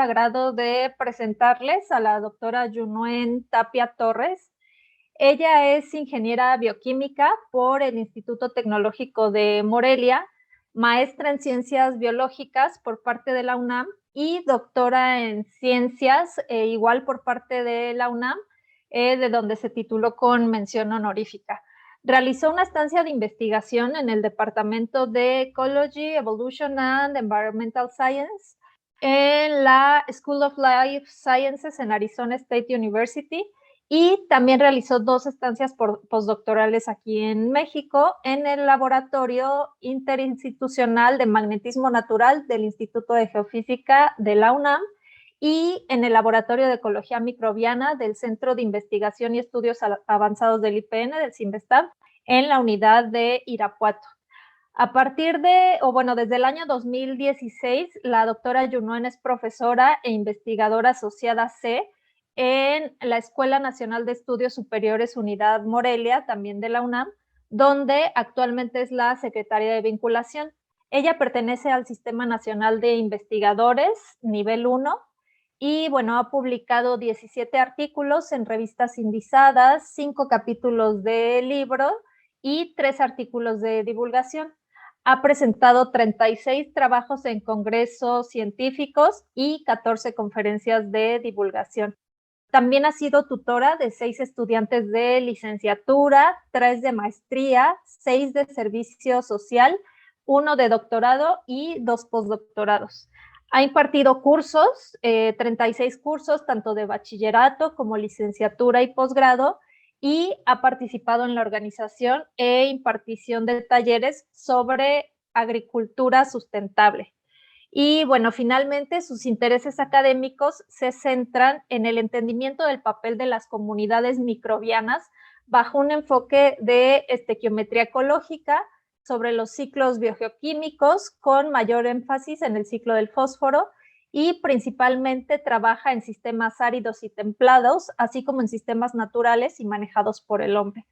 agrado de presentarles a la doctora Yunuen Tapia Torres. Ella es ingeniera bioquímica por el Instituto Tecnológico de Morelia, maestra en ciencias biológicas por parte de la UNAM y doctora en ciencias, igual por parte de la UNAM, de donde se tituló con mención honorífica. Realizó una estancia de investigación en el Departamento de Ecology, Evolution and Environmental Science en la School of Life Sciences en Arizona State University y también realizó 2 estancias postdoctorales aquí en México en el Laboratorio Interinstitucional de Magnetismo Natural del Instituto de Geofísica de la UNAM y en el Laboratorio de Ecología Microbiana del Centro de Investigación y Estudios Avanzados del IPN, del CIMBESTAB, en la unidad de Irapuato. A partir de, desde el año 2016, la doctora Yunuen es profesora e investigadora asociada C en la Escuela Nacional de Estudios Superiores Unidad Morelia, también de la UNAM, donde actualmente es la secretaria de vinculación. Ella pertenece al Sistema Nacional de Investigadores, nivel 1, y ha publicado 17 artículos en revistas indizadas, 5 capítulos de libro y 3 artículos de divulgación. Ha presentado 36 trabajos en congresos científicos y 14 conferencias de divulgación. También ha sido tutora de 6 estudiantes de licenciatura, 3 de maestría, 6 de servicio social, 1 de doctorado y 2 postdoctorados. Ha impartido cursos, 36 cursos, tanto de bachillerato como licenciatura y posgrado, y ha participado en la organización e impartición de talleres sobre agricultura sustentable. Y finalmente sus intereses académicos se centran en el entendimiento del papel de las comunidades microbianas bajo un enfoque de estequiometría ecológica, sobre los ciclos biogeoquímicos, con mayor énfasis en el ciclo del fósforo, y principalmente trabaja en sistemas áridos y templados, así como en sistemas naturales y manejados por el hombre.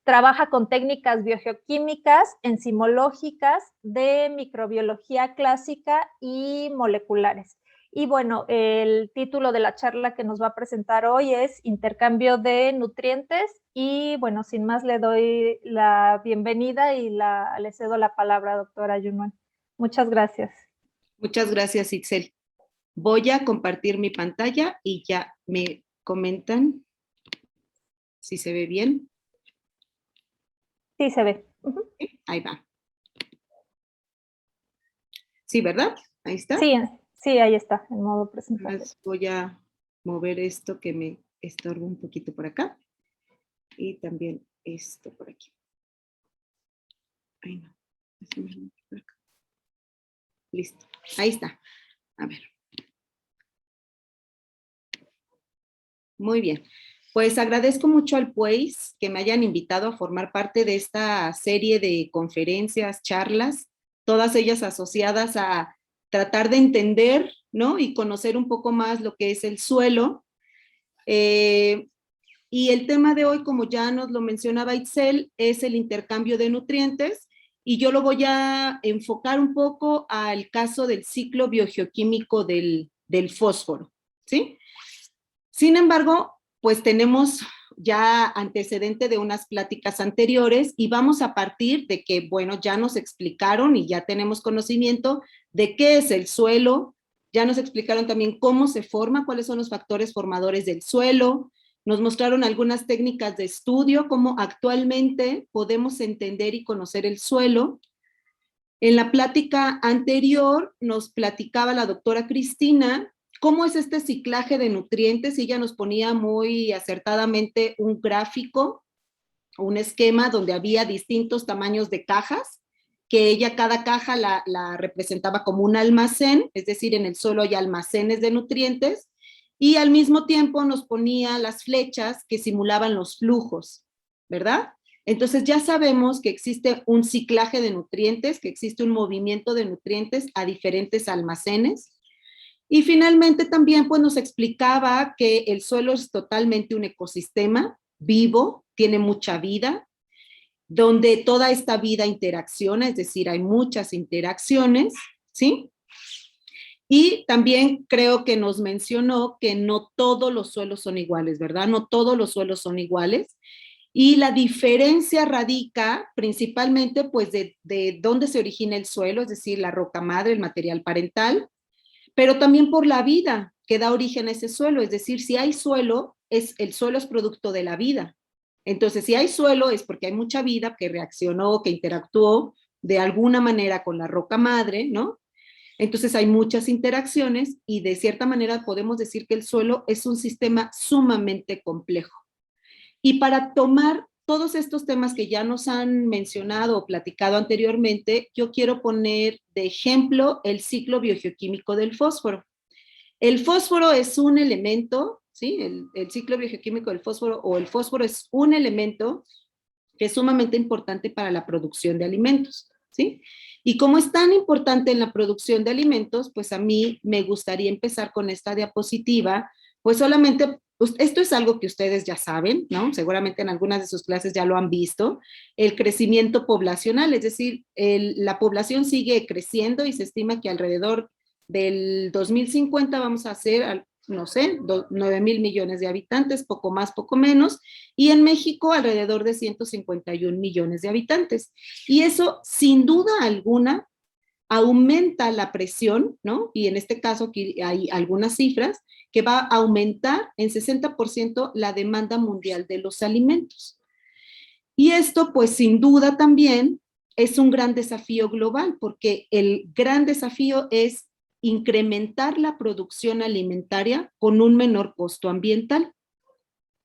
Trabaja con técnicas biogeoquímicas, enzimológicas, de microbiología clásica y moleculares. Y el título de la charla que nos va a presentar hoy es Intercambio de nutrientes. Y sin más le doy la bienvenida y le cedo la palabra, doctora Yunuen. Muchas gracias. Muchas gracias, Itzel. Voy a compartir mi pantalla y ya me comentan si se ve bien. Sí, se ve. Ahí va. Sí, ¿verdad? Ahí está. Sí, ahí está, en modo presentación. Voy a mover esto que me estorba un poquito por acá. Y también esto por aquí. Ay, no. Por acá. Listo. Ahí está. A ver. Muy bien. Pues agradezco mucho al PUEIS que me hayan invitado a formar parte de esta serie de conferencias, charlas, todas ellas asociadas a tratar de entender, ¿no? Y conocer un poco más lo que es el suelo. Y el tema de hoy, como ya nos lo mencionaba Itzel, es el intercambio de nutrientes, y yo lo voy a enfocar un poco al caso del ciclo biogeoquímico del fósforo, ¿sí? Sin embargo, pues tenemos ya antecedente de unas pláticas anteriores y vamos a partir de que, ya nos explicaron y ya tenemos conocimiento de qué es el suelo, ya nos explicaron también cómo se forma, cuáles son los factores formadores del suelo, nos mostraron algunas técnicas de estudio, cómo actualmente podemos entender y conocer el suelo. En la plática anterior nos platicaba la doctora Cristina cómo es este ciclaje de nutrientes, y ella nos ponía muy acertadamente un gráfico, un esquema donde había distintos tamaños de cajas, que ella cada caja la representaba como un almacén, es decir, en el suelo hay almacenes de nutrientes, y al mismo tiempo nos ponía las flechas que simulaban los flujos, ¿verdad? Entonces ya sabemos que existe un ciclaje de nutrientes, que existe un movimiento de nutrientes a diferentes almacenes. Y finalmente también pues nos explicaba que el suelo es totalmente un ecosistema vivo, tiene mucha vida, donde toda esta vida interacciona, es decir, hay muchas interacciones, ¿sí? Y también creo que nos mencionó que no todos los suelos son iguales, ¿verdad? No todos los suelos son iguales. Y la diferencia radica principalmente pues de dónde se origina el suelo, es decir, la roca madre, el material parental, pero también por la vida que da origen a ese suelo, es decir, si hay suelo, el suelo es producto de la vida. Entonces, si hay suelo es porque hay mucha vida que reaccionó, que interactuó de alguna manera con la roca madre, ¿no? Entonces hay muchas interacciones y de cierta manera podemos decir que el suelo es un sistema sumamente complejo. Y para tomar todos estos temas que ya nos han mencionado o platicado anteriormente, yo quiero poner de ejemplo el ciclo biogeoquímico del fósforo. El fósforo es un elemento, ¿sí? El ciclo biogeoquímico del fósforo o el fósforo es un elemento que es sumamente importante para la producción de alimentos, ¿sí? Y como es tan importante en la producción de alimentos, pues a mí me gustaría empezar con esta diapositiva, pues solamente, pues esto es algo que ustedes ya saben, ¿no? Seguramente en algunas de sus clases ya lo han visto, el crecimiento poblacional, es decir, la población sigue creciendo y se estima que alrededor del 2050 vamos a ser, no sé, 9,000 millones de habitantes, poco más, poco menos, y en México alrededor de 151 millones de habitantes. Y eso, sin duda alguna, aumenta la presión, ¿no? Y en este caso aquí hay algunas cifras que va a aumentar en 60% la demanda mundial de los alimentos. Y esto, pues sin duda también es un gran desafío global, porque el gran desafío es incrementar la producción alimentaria con un menor costo ambiental.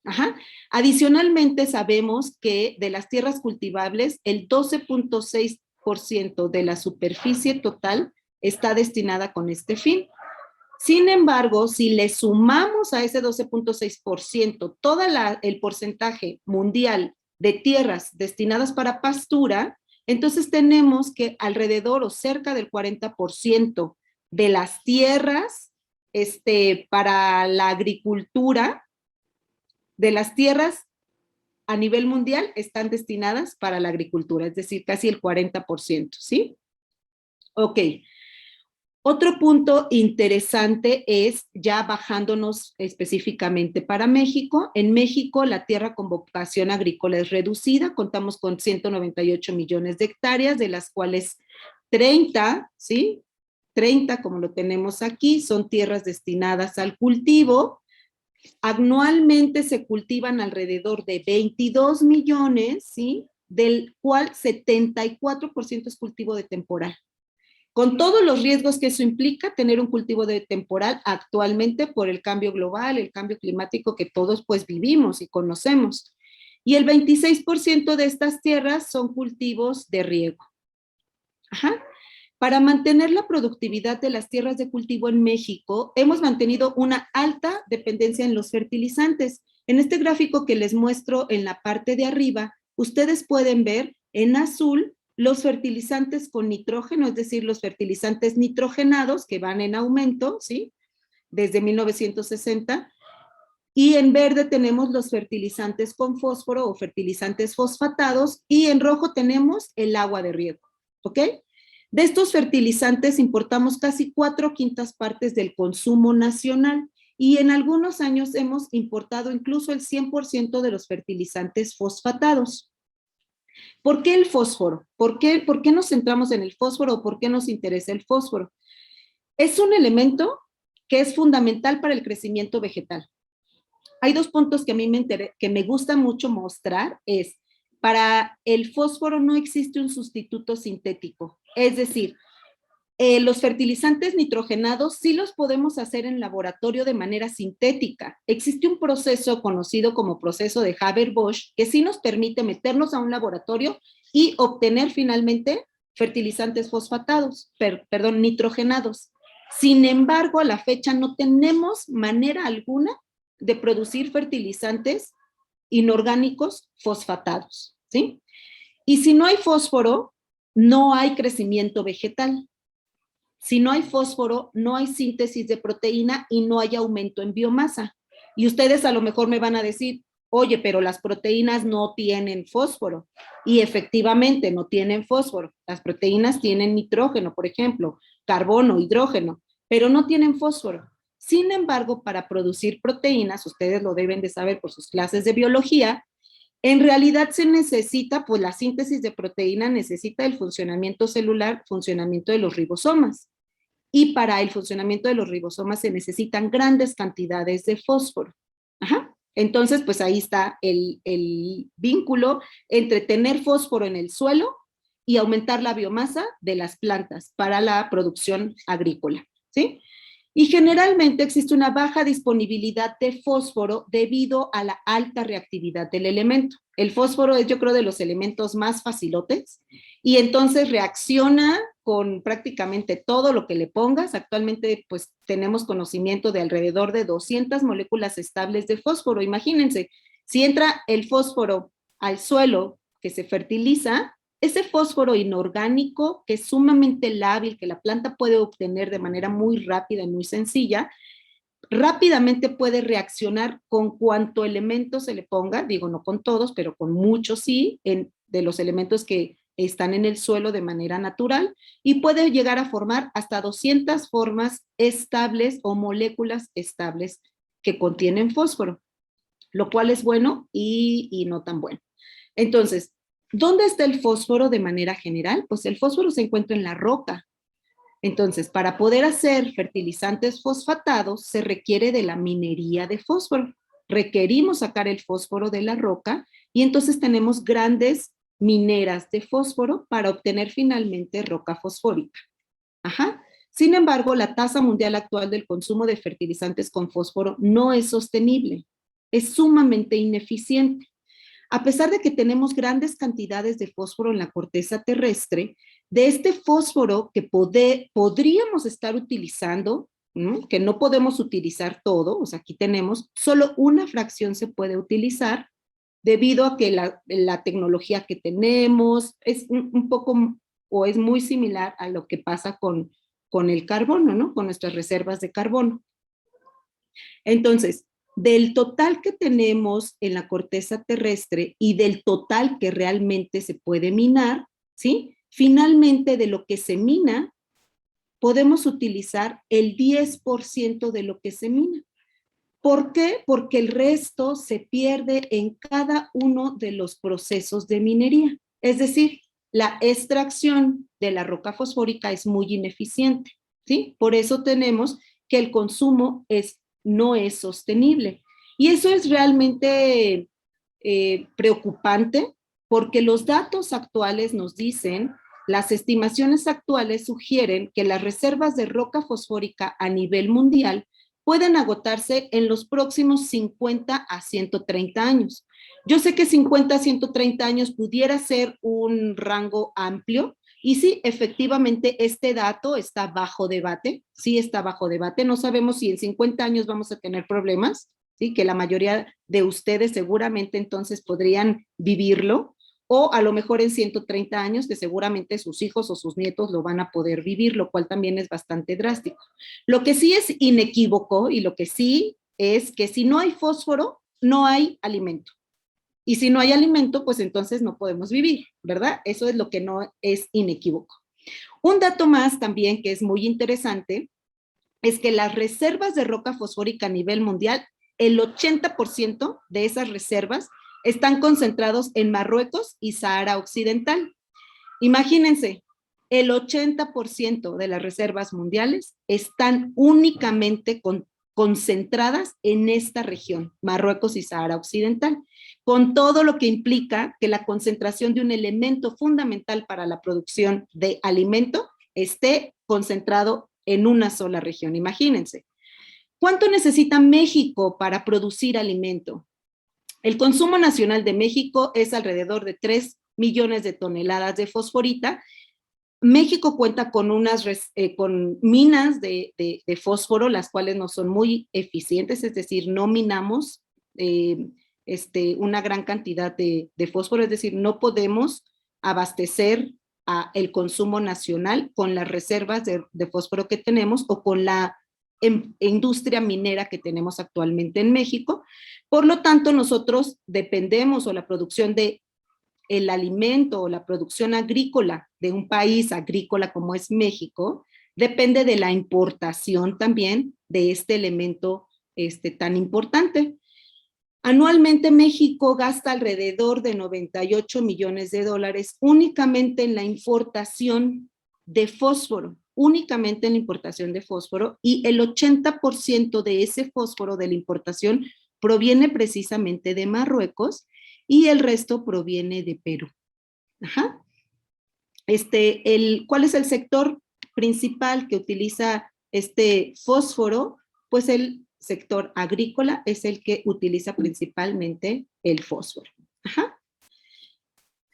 Ajá. Adicionalmente, sabemos que de las tierras cultivables, el 12,6% de la superficie total está destinada con este fin. Sin embargo, si le sumamos a ese 12,6% todo el porcentaje mundial de tierras destinadas para pastura, entonces tenemos que alrededor o cerca del 40% de las tierras para la agricultura, de las tierras a nivel mundial están destinadas para la agricultura, es decir, casi el 40%, ¿sí? Ok. Otro punto interesante es, ya bajándonos específicamente para México, en México la tierra con vocación agrícola es reducida, contamos con 198 millones de hectáreas, de las cuales 30, ¿sí? 30, como lo tenemos aquí, son tierras destinadas al cultivo. Anualmente se cultivan alrededor de 22 millones, ¿sí? Del cual 74% es cultivo de temporal. Con todos los riesgos que eso implica, tener un cultivo de temporal actualmente por el cambio global, el cambio climático que todos pues vivimos y conocemos. Y el 26% de estas tierras son cultivos de riego. Ajá. Para mantener la productividad de las tierras de cultivo en México, hemos mantenido una alta dependencia en los fertilizantes. En este gráfico que les muestro en la parte de arriba, ustedes pueden ver en azul los fertilizantes con nitrógeno, es decir, los fertilizantes nitrogenados que van en aumento, ¿sí? Desde 1960. Y en verde tenemos los fertilizantes con fósforo o fertilizantes fosfatados y en rojo tenemos el agua de riego, ¿ok? De estos fertilizantes importamos casi 4/5 partes del consumo nacional y en algunos años hemos importado incluso el 100% de los fertilizantes fosfatados. ¿Por qué el fósforo? ¿Por qué nos centramos en el fósforo o por qué nos interesa el fósforo? Es un elemento que es fundamental para el crecimiento vegetal. Hay dos puntos que a mí me gusta mucho mostrar, es para el fósforo no existe un sustituto sintético, es decir, los fertilizantes nitrogenados sí los podemos hacer en laboratorio de manera sintética. Existe un proceso conocido como proceso de Haber-Bosch que sí nos permite meternos a un laboratorio y obtener finalmente fertilizantes fosfatados, nitrogenados. Sin embargo, a la fecha no tenemos manera alguna de producir fertilizantes inorgánicos fosfatados, ¿sí? Y si no hay fósforo, no hay crecimiento vegetal. Si no hay fósforo, no hay síntesis de proteína y no hay aumento en biomasa. Y ustedes a lo mejor me van a decir, oye, pero las proteínas no tienen fósforo. Y efectivamente no tienen fósforo. Las proteínas tienen nitrógeno, por ejemplo, carbono, hidrógeno, pero no tienen fósforo. Sin embargo, para producir proteínas, ustedes lo deben de saber por sus clases de biología, en realidad se necesita, pues la síntesis de proteína necesita el funcionamiento celular, funcionamiento de los ribosomas. Y para el funcionamiento de los ribosomas se necesitan grandes cantidades de fósforo. Ajá. Entonces, pues ahí está el vínculo entre tener fósforo en el suelo y aumentar la biomasa de las plantas para la producción agrícola, ¿sí? Y generalmente existe una baja disponibilidad de fósforo debido a la alta reactividad del elemento. El fósforo es, yo creo, de los elementos más facilotes y entonces reacciona con prácticamente todo lo que le pongas. Actualmente, pues, tenemos conocimiento de alrededor de 200 moléculas estables de fósforo. Imagínense, si entra el fósforo al suelo que se fertiliza, ese fósforo inorgánico que es sumamente lábil, que la planta puede obtener de manera muy rápida y muy sencilla, rápidamente puede reaccionar con cuanto elemento se le ponga, digo no con todos, pero con muchos sí, de los elementos que están en el suelo de manera natural, y puede llegar a formar hasta 200 formas estables o moléculas estables que contienen fósforo, lo cual es bueno y no tan bueno. Entonces, ¿dónde está el fósforo de manera general? Pues el fósforo se encuentra en la roca. Entonces, para poder hacer fertilizantes fosfatados, se requiere de la minería de fósforo. Requerimos sacar el fósforo de la roca y entonces tenemos grandes mineras de fósforo para obtener finalmente roca fosfórica. Ajá. Sin embargo, la tasa mundial actual del consumo de fertilizantes con fósforo no es sostenible. Es sumamente ineficiente. A pesar de que tenemos grandes cantidades de fósforo en la corteza terrestre, de este fósforo que podríamos estar utilizando, ¿no? Que no podemos utilizar todo, o sea, aquí tenemos, solo una fracción se puede utilizar debido a que la tecnología que tenemos es un poco o es muy similar a lo que pasa con el carbono, ¿no? Con nuestras reservas de carbono. Entonces, del total que tenemos en la corteza terrestre y del total que realmente se puede minar, ¿sí? Finalmente, de lo que se mina, podemos utilizar el 10% de lo que se mina. ¿Por qué? Porque el resto se pierde en cada uno de los procesos de minería. Es decir, la extracción de la roca fosfórica es muy ineficiente, ¿sí? Por eso tenemos que el consumo no es sostenible. Y eso es realmente preocupante porque los datos actuales nos dicen, las estimaciones actuales sugieren que las reservas de roca fosfórica a nivel mundial pueden agotarse en los próximos 50 a 130 años. Yo sé que 50 a 130 años pudiera ser un rango amplio, y sí, efectivamente, este dato está bajo debate, sí está bajo debate, no sabemos si en 50 años vamos a tener problemas, sí, que la mayoría de ustedes seguramente entonces podrían vivirlo, o a lo mejor en 130 años que seguramente sus hijos o sus nietos lo van a poder vivir, lo cual también es bastante drástico. Lo que sí es inequívoco y lo que sí es que si no hay fósforo, no hay alimento. Y si no hay alimento, pues entonces no podemos vivir, ¿verdad? Eso es lo que no es inequívoco. Un dato más también que es muy interesante es que las reservas de roca fosfórica a nivel mundial, el 80% de esas reservas están concentrados en Marruecos y Sahara Occidental. Imagínense, el 80% de las reservas mundiales están únicamente concentradas en esta región, Marruecos y Sahara Occidental, con todo lo que implica que la concentración de un elemento fundamental para la producción de alimento esté concentrado en una sola región. Imagínense. ¿Cuánto necesita México para producir alimento? El consumo nacional de México es alrededor de 3 millones de toneladas de fosforita. México cuenta con con minas de fósforo, las cuales no son muy eficientes, es decir, no minamos una gran cantidad de fósforo, es decir, no podemos abastecer el consumo nacional con las reservas de fósforo que tenemos o con la industria minera que tenemos actualmente en México. Por lo tanto, nosotros dependemos, o la producción de el alimento o la producción agrícola de un país agrícola como es México, depende de la importación también de este elemento tan importante. Anualmente México gasta alrededor de 98 millones de dólares únicamente en la importación de fósforo, únicamente en la importación de fósforo, y el 80% de ese fósforo de la importación proviene precisamente de Marruecos y el resto proviene de Perú. Ajá. ¿Cuál es el sector principal que utiliza este fósforo? Pues el sector agrícola es el que utiliza principalmente el fósforo. Ajá.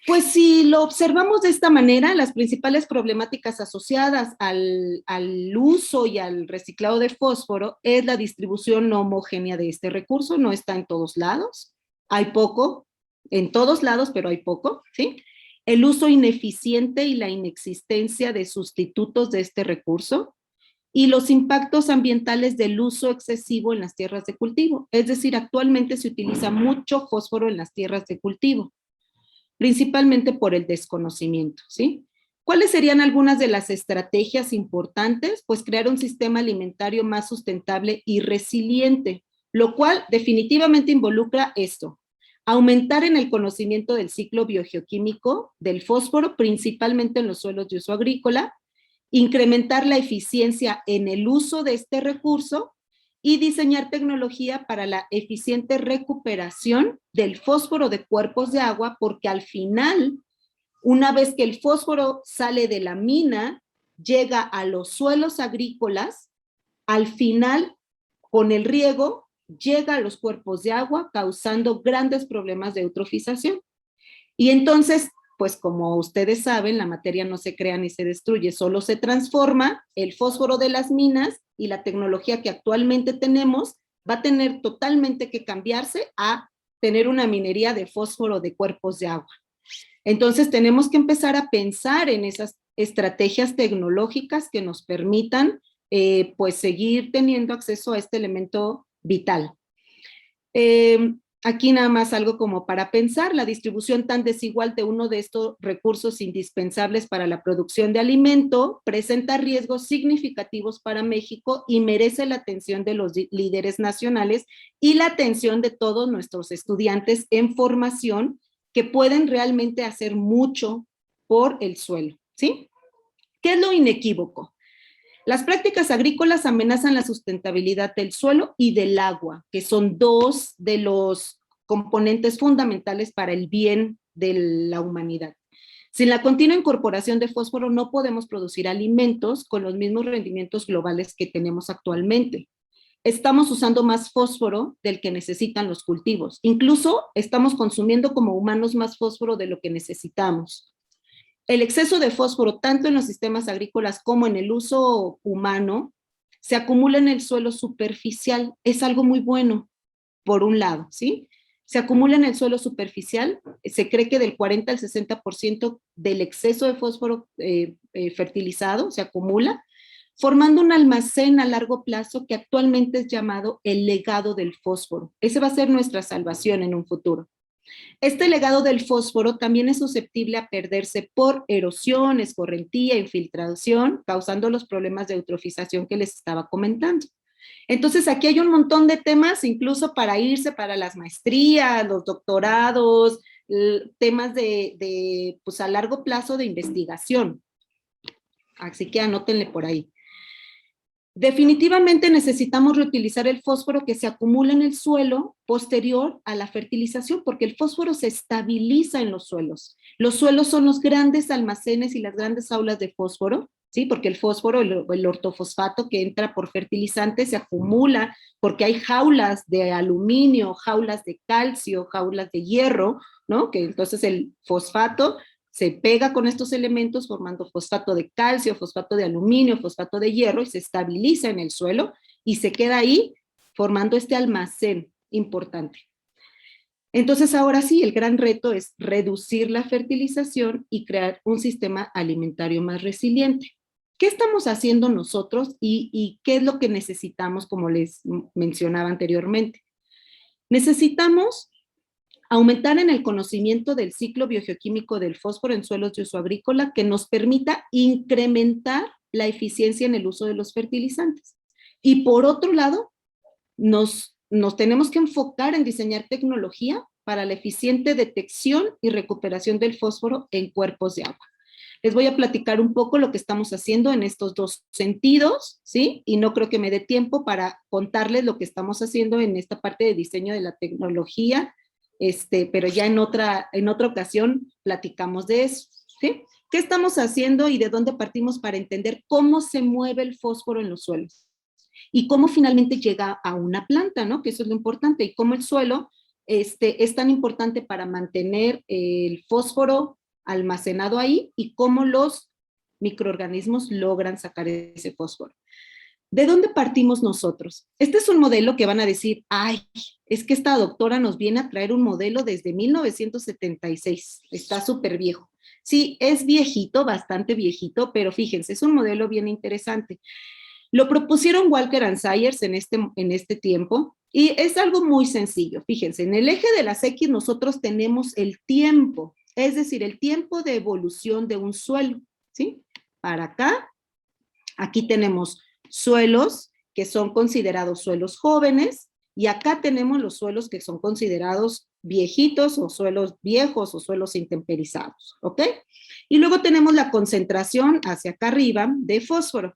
Pues si lo observamos de esta manera, las principales problemáticas asociadas al uso y al reciclado de fósforo es la distribución no homogénea de este recurso, no está en todos lados, hay poco, en todos lados, pero hay poco, ¿sí? El uso ineficiente y la inexistencia de sustitutos de este recurso, y los impactos ambientales del uso excesivo en las tierras de cultivo. Es decir, actualmente se utiliza mucho fósforo en las tierras de cultivo, principalmente por el desconocimiento, ¿sí? ¿Cuáles serían algunas de las estrategias importantes? Pues crear un sistema alimentario más sustentable y resiliente, lo cual definitivamente involucra esto: aumentar en el conocimiento del ciclo biogeoquímico del fósforo, principalmente en los suelos de uso agrícola, incrementar la eficiencia en el uso de este recurso y diseñar tecnología para la eficiente recuperación del fósforo de cuerpos de agua, porque al final, una vez que el fósforo sale de la mina, llega a los suelos agrícolas, al final, con el riego, llega a los cuerpos de agua, causando grandes problemas de eutrofización. Y entonces, pues como ustedes saben, la materia no se crea ni se destruye, solo se transforma. El fósforo de las minas y la tecnología que actualmente tenemos va a tener totalmente que cambiarse a tener una minería de fósforo de cuerpos de agua. Entonces tenemos que empezar a pensar en esas estrategias tecnológicas que nos permitan pues seguir teniendo acceso a este elemento vital. Aquí nada más algo como para pensar: la distribución tan desigual de uno de estos recursos indispensables para la producción de alimento presenta riesgos significativos para México y merece la atención de los líderes nacionales y la atención de todos nuestros estudiantes en formación, que pueden realmente hacer mucho por el suelo, ¿sí? ¿Qué es lo inequívoco? Las prácticas agrícolas amenazan la sustentabilidad del suelo y del agua, que son dos de los componentes fundamentales para el bien de la humanidad. Sin la continua incorporación de fósforo no podemos producir alimentos con los mismos rendimientos globales que tenemos actualmente. Estamos usando más fósforo del que necesitan los cultivos. Incluso estamos consumiendo como humanos más fósforo de lo que necesitamos. El exceso de fósforo, tanto en los sistemas agrícolas como en el uso humano, se acumula en el suelo superficial. Es algo muy bueno, por un lado, ¿sí? Se acumula en el suelo superficial. Se cree que del 40 al 60% del exceso de fósforo fertilizado se acumula, formando un almacén a largo plazo que actualmente es llamado el legado del fósforo. Ese va a ser nuestra salvación en un futuro. Este legado del fósforo también es susceptible a perderse por erosión, escorrentía, infiltración, causando los problemas de eutrofización que les estaba comentando. Entonces aquí hay un montón de temas, incluso para irse para las maestrías, los doctorados, temas pues a largo plazo de investigación. Así que anótenle por ahí. Definitivamente necesitamos reutilizar el fósforo que se acumula en el suelo posterior a la fertilización, porque el fósforo se estabiliza en los suelos. Los suelos son los grandes almacenes y las grandes aulas de fósforo, ¿sí? Porque el fósforo, el ortofosfato que entra por fertilizante se acumula porque hay jaulas de aluminio, jaulas de calcio, jaulas de hierro, ¿no? Que entonces el fosfato se pega con estos elementos formando fosfato de calcio, fosfato de aluminio, fosfato de hierro, y se estabiliza en el suelo y se queda ahí formando este almacén importante. Entonces ahora sí, el gran reto es reducir la fertilización y crear un sistema alimentario más resiliente. ¿Qué estamos haciendo nosotros y qué es lo que necesitamos, como les mencionaba anteriormente? Necesitamos aumentar en el conocimiento del ciclo biogeoquímico del fósforo en suelos de uso agrícola, que nos permita incrementar la eficiencia en el uso de los fertilizantes. Y por otro lado, nos tenemos que enfocar en diseñar tecnología para la eficiente detección y recuperación del fósforo en cuerpos de agua. Les voy a platicar un poco lo que estamos haciendo en estos dos sentidos, ¿sí? Y no creo que me dé tiempo para contarles lo que estamos haciendo en esta parte de diseño de la tecnología, pero ya en otra ocasión platicamos de eso, ¿sí? ¿Qué estamos haciendo y de dónde partimos para entender cómo se mueve el fósforo en los suelos? Y cómo finalmente llega a una planta, ¿no? Que eso es lo importante, y cómo el suelo es tan importante para mantener el fósforo almacenado ahí y cómo los microorganismos logran sacar ese fósforo. ¿De dónde partimos nosotros? Este es un modelo que van a decir, ay, es que esta doctora nos viene a traer un modelo desde 1976, está súper viejo. Sí, es viejito, bastante viejito, pero fíjense, es un modelo bien interesante. Lo propusieron Walker and Sayers en este tiempo y es algo muy sencillo. Fíjense, en el eje de las X nosotros tenemos el tiempo, es decir, el tiempo de evolución de un suelo, ¿sí? Para acá, aquí tenemos suelos que son considerados suelos jóvenes y acá tenemos los suelos que son considerados viejitos o suelos viejos o suelos intemperizados, ¿ok? Y luego tenemos la concentración hacia acá arriba de fósforo.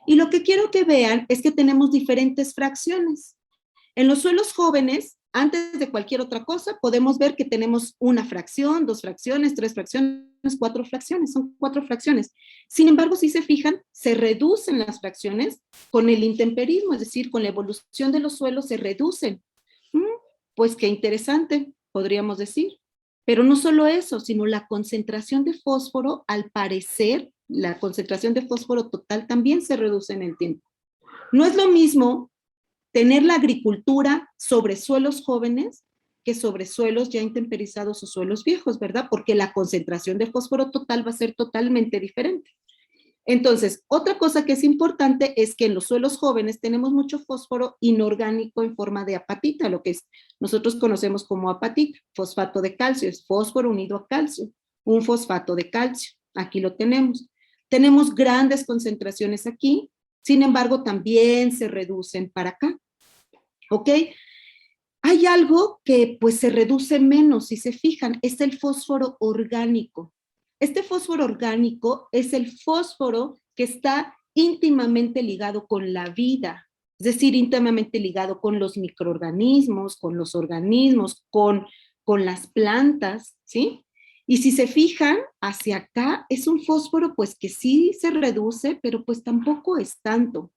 Y lo que quiero que vean es que tenemos diferentes fracciones. En los suelos jóvenes, antes de cualquier otra cosa, podemos ver que tenemos una fracción, 2 fracciones, 3 fracciones, 4 fracciones, son 4 fracciones. Sin embargo, si se fijan, se reducen las fracciones con el intemperismo, es decir, con la evolución de los suelos se reducen. Pues qué interesante, podríamos decir. Pero no solo eso, sino la concentración de fósforo, al parecer, la concentración de fósforo total también se reduce en el tiempo. No es lo mismo tener la agricultura sobre suelos jóvenes que sobre suelos ya intemperizados o suelos viejos, ¿verdad? Porque la concentración de fósforo total va a ser totalmente diferente. Entonces, otra cosa que es importante es que en los suelos jóvenes tenemos mucho fósforo inorgánico en forma de apatita, lo que nosotros conocemos como apatita, fosfato de calcio, es fósforo unido a calcio, un fosfato de calcio, aquí lo tenemos. Tenemos grandes concentraciones aquí, sin embargo, también se reducen para acá, ¿ok? Hay algo que pues se reduce menos, si se fijan, es el fósforo orgánico. Este fósforo orgánico es el fósforo que está íntimamente ligado con la vida, es decir, íntimamente ligado con los microorganismos, con los organismos, con las plantas, ¿sí? Y si se fijan, hacia acá es un fósforo pues que sí se reduce, pero pues tampoco es tanto.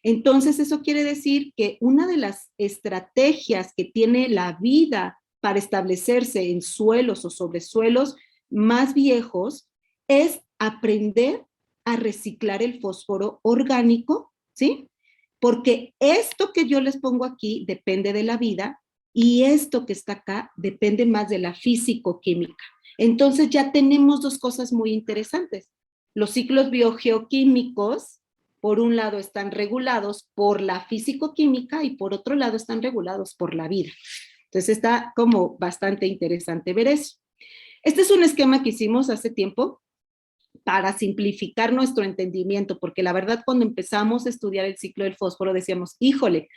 Entonces, eso quiere decir que una de las estrategias que tiene la vida para establecerse en suelos o sobre suelos más viejos es aprender a reciclar el fósforo orgánico, ¿sí? Porque esto que yo les pongo aquí depende de la vida y esto que está acá depende más de la físico-química. Entonces ya tenemos dos cosas muy interesantes. Los ciclos biogeoquímicos, por un lado, están regulados por la físico-química y por otro lado están regulados por la vida. Entonces está como bastante interesante ver eso. Este es un esquema que hicimos hace tiempo para simplificar nuestro entendimiento, porque la verdad cuando empezamos a estudiar el ciclo del fósforo decíamos, híjole,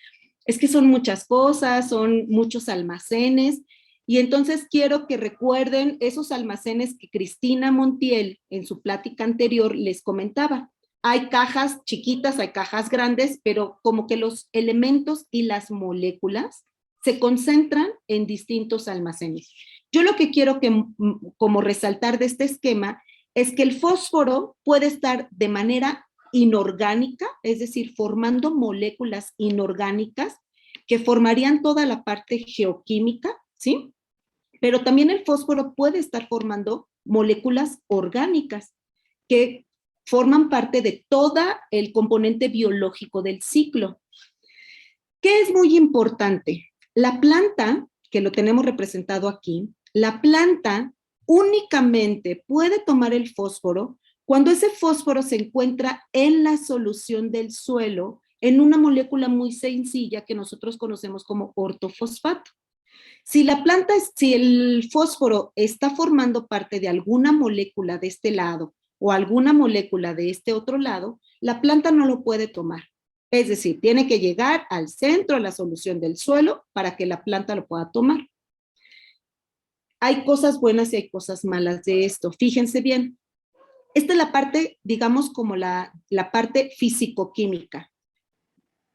es que son muchas cosas, son muchos almacenes, y entonces quiero que recuerden esos almacenes que Cristina Montiel en su plática anterior les comentaba. Hay cajas chiquitas, hay cajas grandes, pero como que los elementos y las moléculas se concentran en distintos almacenes. Yo lo que quiero que, como resaltar de este esquema es que el fósforo puede estar de manera inorgánica, es decir, formando moléculas inorgánicas que formarían toda la parte geoquímica, ¿sí? Pero también el fósforo puede estar formando moléculas orgánicas que forman parte de todo el componente biológico del ciclo. ¿Qué es muy importante? La planta, que lo tenemos representado aquí, la planta únicamente puede tomar el fósforo cuando ese fósforo se encuentra en la solución del suelo, en una molécula muy sencilla que nosotros conocemos como ortofosfato. Si el fósforo está formando parte de alguna molécula de este lado, o alguna molécula de este otro lado, la planta no lo puede tomar. Es decir, tiene que llegar al centro de la solución del suelo para que la planta lo pueda tomar. Hay cosas buenas y hay cosas malas de esto. Fíjense bien. Esta es la parte, digamos, como la parte físico-química.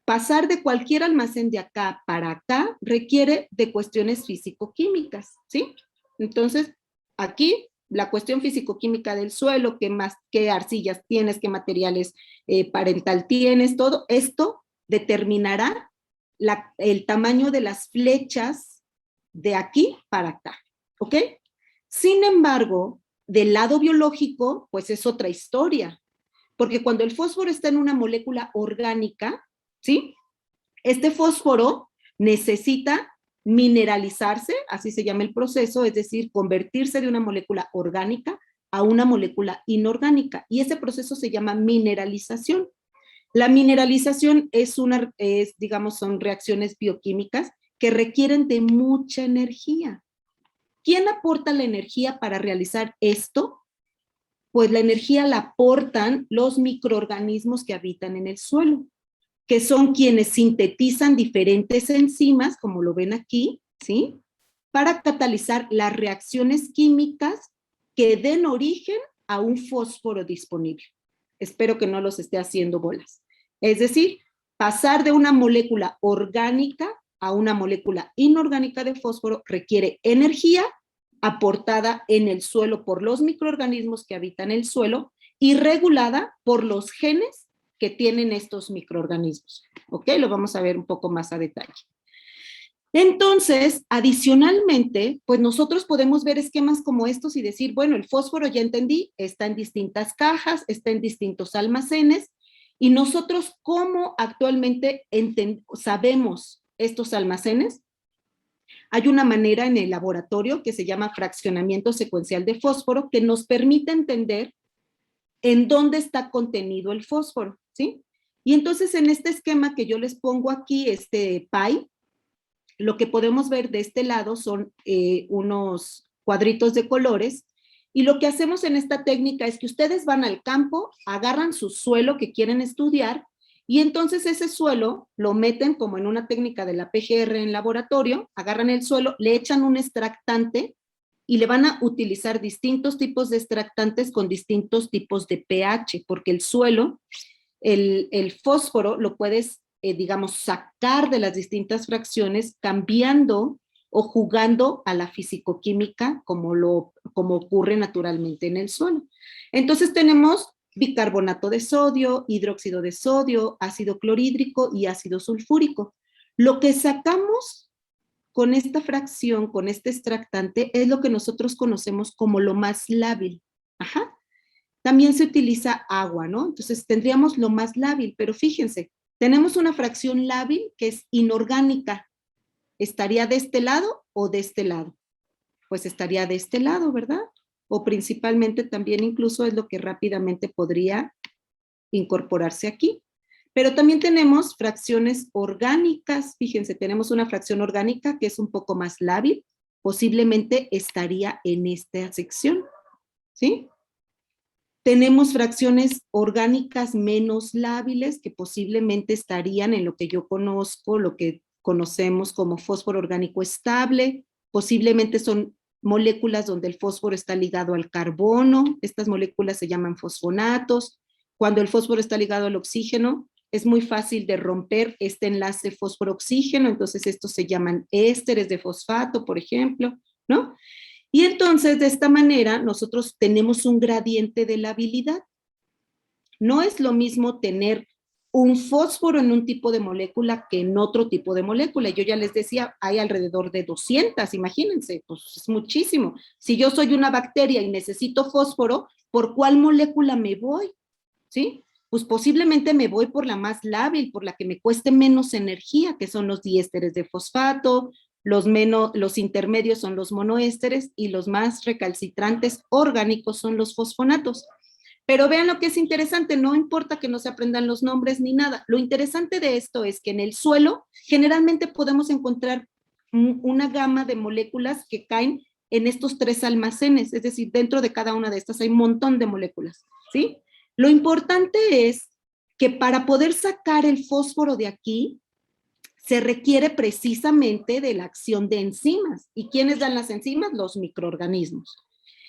Pasar de cualquier almacén de acá para acá requiere de cuestiones físico-químicas, ¿sí? Entonces, aquí la cuestión físico-química del suelo, qué arcillas tienes, qué materiales parental tienes, todo esto determinará el tamaño de las flechas de aquí para acá, ¿ok? Sin embargo, del lado biológico, pues es otra historia, porque cuando el fósforo está en una molécula orgánica, ¿sí? Este fósforo necesita mineralizarse, así se llama el proceso, es decir, convertirse de una molécula orgánica a una molécula inorgánica, y ese proceso se llama mineralización. La mineralización digamos, son reacciones bioquímicas que requieren de mucha energía. ¿Quién aporta la energía para realizar esto? Pues la energía la aportan los microorganismos que habitan en el suelo, que son quienes sintetizan diferentes enzimas, como lo ven aquí, ¿sí? Para catalizar las reacciones químicas que den origen a un fósforo disponible. Espero que no los esté haciendo bolas. Es decir, pasar de una molécula orgánica a una molécula inorgánica de fósforo requiere energía aportada en el suelo por los microorganismos que habitan el suelo y regulada por los genes que tienen estos microorganismos. ¿Ok? Lo vamos a ver un poco más a detalle. Entonces, adicionalmente, pues nosotros podemos ver esquemas como estos y decir, bueno, el fósforo ya entendí, está en distintas cajas, está en distintos almacenes, y nosotros, ¿cómo actualmente sabemos estos almacenes? Hay una manera en el laboratorio que se llama fraccionamiento secuencial de fósforo que nos permite entender en dónde está contenido el fósforo, ¿sí? Y entonces en este esquema que yo les pongo aquí, este pie, lo que podemos ver de este lado son unos cuadritos de colores, y lo que hacemos en esta técnica es que ustedes van al campo, agarran su suelo que quieren estudiar, y entonces ese suelo lo meten como en una técnica de la PGR en laboratorio, agarran el suelo, le echan un extractante y le van a utilizar distintos tipos de extractantes con distintos tipos de pH, porque el suelo, el fósforo lo puedes, digamos, sacar de las distintas fracciones cambiando o jugando a la fisicoquímica como ocurre naturalmente en el suelo. Entonces tenemos bicarbonato de sodio, hidróxido de sodio, ácido clorhídrico y ácido sulfúrico. Lo que sacamos con esta fracción, con este extractante, es lo que nosotros conocemos como lo más lábil. Ajá. También se utiliza agua, ¿no? Entonces tendríamos lo más lábil, pero fíjense, tenemos una fracción lábil que es inorgánica. ¿Estaría de este lado o de este lado? Pues estaría de este lado, ¿verdad? O principalmente también incluso es lo que rápidamente podría incorporarse aquí. Pero también tenemos fracciones orgánicas. Fíjense, tenemos una fracción orgánica que es un poco más lábil. Posiblemente estaría en esta sección, ¿sí? Tenemos fracciones orgánicas menos lábiles que posiblemente estarían en lo que yo conozco, lo que conocemos como fósforo orgánico estable. Posiblemente son moléculas donde el fósforo está ligado al carbono. Estas moléculas se llaman fosfonatos. Cuando el fósforo está ligado al oxígeno, es muy fácil de romper este enlace fósforo-oxígeno, entonces estos se llaman ésteres de fosfato, por ejemplo, ¿no? Y entonces, de esta manera, nosotros tenemos un gradiente de labilidad. No es lo mismo tener un fósforo en un tipo de molécula que en otro tipo de molécula. Yo ya les decía, hay alrededor de 200, imagínense, pues es muchísimo. Si yo soy una bacteria y necesito fósforo, ¿por cuál molécula me voy? ¿Sí? Pues posiblemente me voy por la más lábil, por la que me cueste menos energía, que son los diésteres de fosfato, los intermedios son los monoésteres y los más recalcitrantes orgánicos son los fosfonatos. Pero vean lo que es interesante, no importa que no se aprendan los nombres ni nada. Lo interesante de esto es que en el suelo generalmente podemos encontrar una gama de moléculas que caen en estos 3 almacenes, es decir, dentro de cada una de estas hay un montón de moléculas, ¿sí? Lo importante es que para poder sacar el fósforo de aquí, se requiere precisamente de la acción de enzimas. ¿Y quiénes dan las enzimas? Los microorganismos.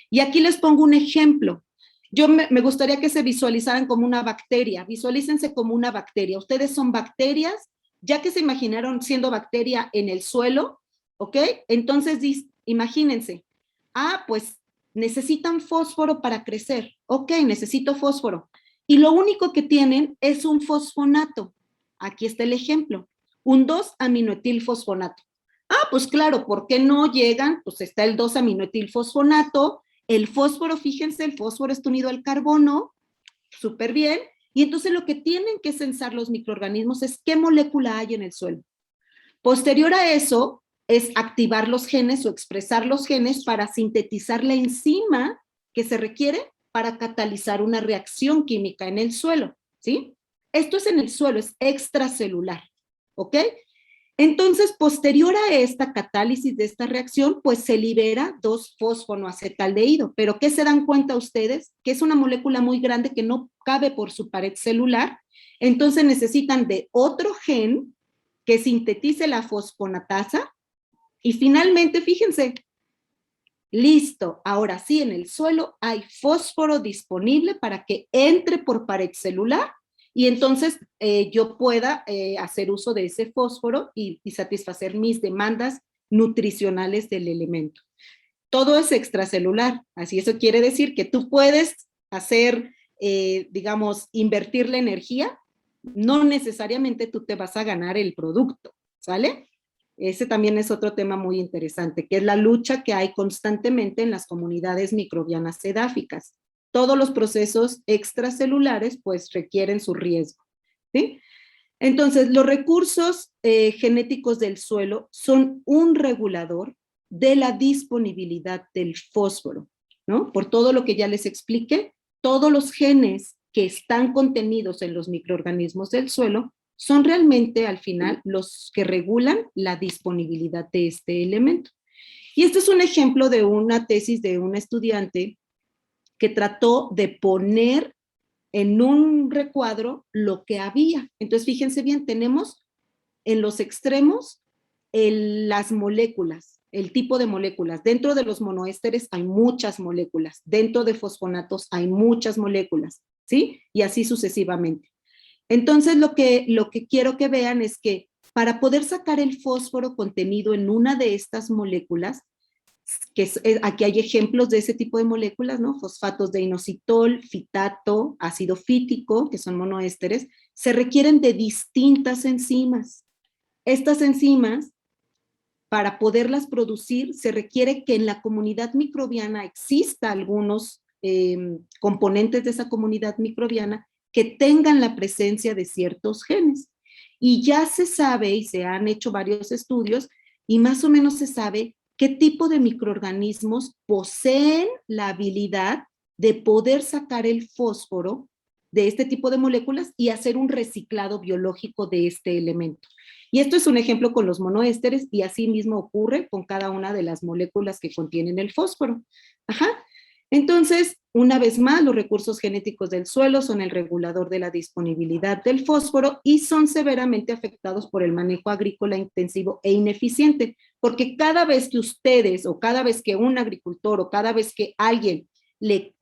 Y aquí les pongo un ejemplo. Yo me gustaría que se visualizaran como una bacteria. Visualícense como una bacteria. Ustedes son bacterias, ya que se imaginaron siendo bacteria en el suelo, ¿ok? Entonces, imagínense, pues necesitan fósforo para crecer. Ok, necesito fósforo. Y lo único que tienen es un fosfonato. Aquí está el ejemplo. Un 2-aminoetilfosfonato. Pues claro, ¿por qué no llegan? Pues está el 2-aminoetilfosfonato, el fósforo, fíjense, el fósforo está unido al carbono, súper bien, y entonces lo que tienen que sensar los microorganismos es qué molécula hay en el suelo. Posterior a eso, es activar los genes o expresar los genes para sintetizar la enzima que se requiere para catalizar una reacción química en el suelo, ¿sí? Esto es en el suelo, es extracelular, ¿ok? Entonces, posterior a esta catálisis de esta reacción, pues se libera 2-fosfonoacetaldehído. ¿Pero qué se dan cuenta ustedes? Que es una molécula muy grande que no cabe por su pared celular. Entonces necesitan de otro gen que sintetice la fosfonatasa. Y finalmente, fíjense, listo, ahora sí, en el suelo hay fósforo disponible para que entre por pared celular y entonces yo pueda hacer uso de ese fósforo y satisfacer mis demandas nutricionales del elemento. Todo es extracelular, así eso quiere decir que tú puedes hacer, digamos, invertir la energía, no necesariamente tú te vas a ganar el producto, ¿sale? Ese también es otro tema muy interesante, que es la lucha que hay constantemente en las comunidades microbianas edáficas. Todos los procesos extracelulares pues requieren su riesgo, ¿sí? Entonces, los recursos genéticos del suelo son un regulador de la disponibilidad del fósforo, ¿no? Por todo lo que ya les expliqué, todos los genes que están contenidos en los microorganismos del suelo son realmente al final los que regulan la disponibilidad de este elemento. Y este es un ejemplo de una tesis de una estudiante que trató de poner en un recuadro lo que había. Entonces, fíjense bien, tenemos en los extremos las moléculas, el tipo de moléculas. Dentro de los monoésteres hay muchas moléculas, dentro de fosfonatos hay muchas moléculas, ¿sí? Y así sucesivamente. Entonces, lo que quiero que vean es que para poder sacar el fósforo contenido en una de estas moléculas, aquí hay ejemplos de ese tipo de moléculas, ¿no? Fosfatos de inositol, fitato, ácido fítico, que son monoésteres, se requieren de distintas enzimas. Estas enzimas, para poderlas producir, se requiere que en la comunidad microbiana exista algunos componentes de esa comunidad microbiana que tengan la presencia de ciertos genes. Y ya se sabe, y se han hecho varios estudios, y más o menos se sabe qué tipo de microorganismos poseen la habilidad de poder sacar el fósforo de este tipo de moléculas y hacer un reciclado biológico de este elemento. Y esto es un ejemplo con los monoésteres y así mismo ocurre con cada una de las moléculas que contienen el fósforo. Ajá. Entonces, una vez más, los recursos genéticos del suelo son el regulador de la disponibilidad del fósforo y son severamente afectados por el manejo agrícola intensivo e ineficiente, porque cada vez que ustedes o cada vez que un agricultor o cada vez que alguien le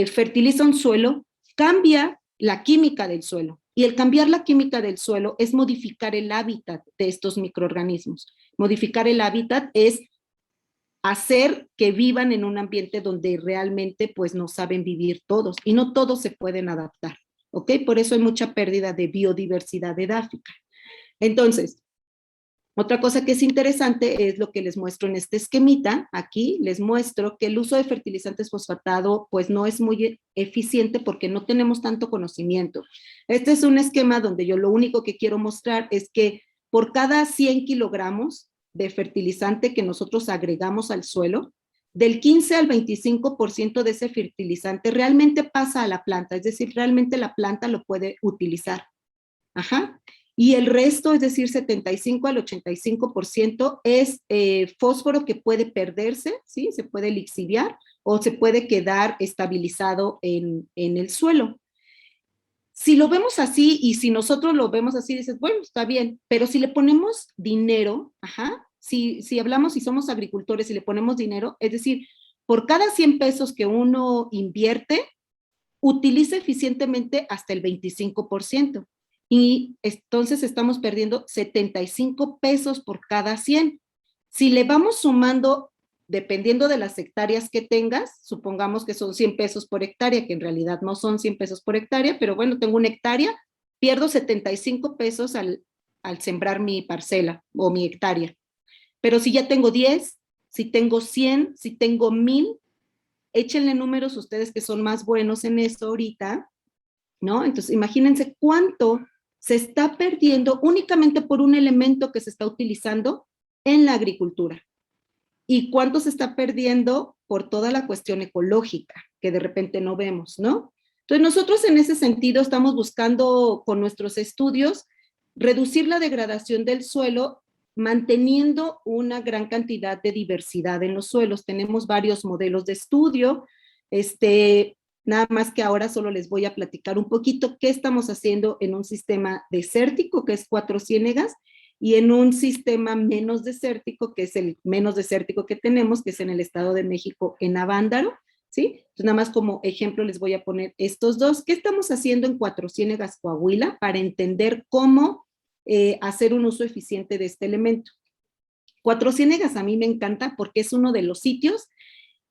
fertiliza un suelo, cambia la química del suelo. Y el cambiar la química del suelo es modificar el hábitat de estos microorganismos. Modificar el hábitat es hacer que vivan en un ambiente donde realmente pues no saben vivir todos y no todos se pueden adaptar, ¿ok? Por eso hay mucha pérdida de biodiversidad edáfica. Entonces, otra cosa que es interesante es lo que les muestro en este esquemita. Aquí les muestro que el uso de fertilizantes fosfatado pues no es muy eficiente porque no tenemos tanto conocimiento. Este es un esquema donde yo lo único que quiero mostrar es que por cada 100 kilogramos de fertilizante que nosotros agregamos al suelo, del 15 al 25% de ese fertilizante realmente pasa a la planta, es decir, realmente la planta lo puede utilizar. Ajá. y el resto, es decir, 75 al 85% es fósforo que puede perderse, ¿sí? Se puede lixiviar o se puede quedar estabilizado en el suelo. Si lo vemos así y si nosotros lo vemos así, dices, bueno, está bien, pero si le ponemos dinero, ajá, si hablamos, si somos agricultores y le ponemos dinero, es decir, por cada 100 pesos que uno invierte, utiliza eficientemente hasta el 25%. Y entonces estamos perdiendo 75 pesos por cada 100. Si le vamos sumando, dependiendo de las hectáreas que tengas, supongamos que son 100 pesos por hectárea, que en realidad no son 100 pesos por hectárea, pero bueno, tengo una hectárea, pierdo 75 pesos al sembrar mi parcela o mi hectárea. Pero si ya tengo 10, si tengo 100, si tengo 1000, échenle números ustedes que son más buenos en esto ahorita, ¿no? Entonces, imagínense cuánto se está perdiendo únicamente por un elemento que se está utilizando en la agricultura y cuánto se está perdiendo por toda la cuestión ecológica que de repente no vemos, ¿no? Entonces, nosotros en ese sentido estamos buscando con nuestros estudios reducir la degradación del suelo manteniendo una gran cantidad de diversidad en los suelos. Tenemos varios modelos de estudio, nada más que ahora solo les voy a platicar un poquito qué estamos haciendo en un sistema desértico, que es Cuatro Ciénegas, y en un sistema menos desértico, que es el menos desértico que tenemos, que es en el Estado de México, en Avándaro, ¿sí? Entonces, nada más como ejemplo les voy a poner estos dos. ¿Qué estamos haciendo en Cuatro Ciénegas, Coahuila, para entender cómo hacer un uso eficiente de este elemento? Cuatro Ciénegas a mí me encanta porque es uno de los sitios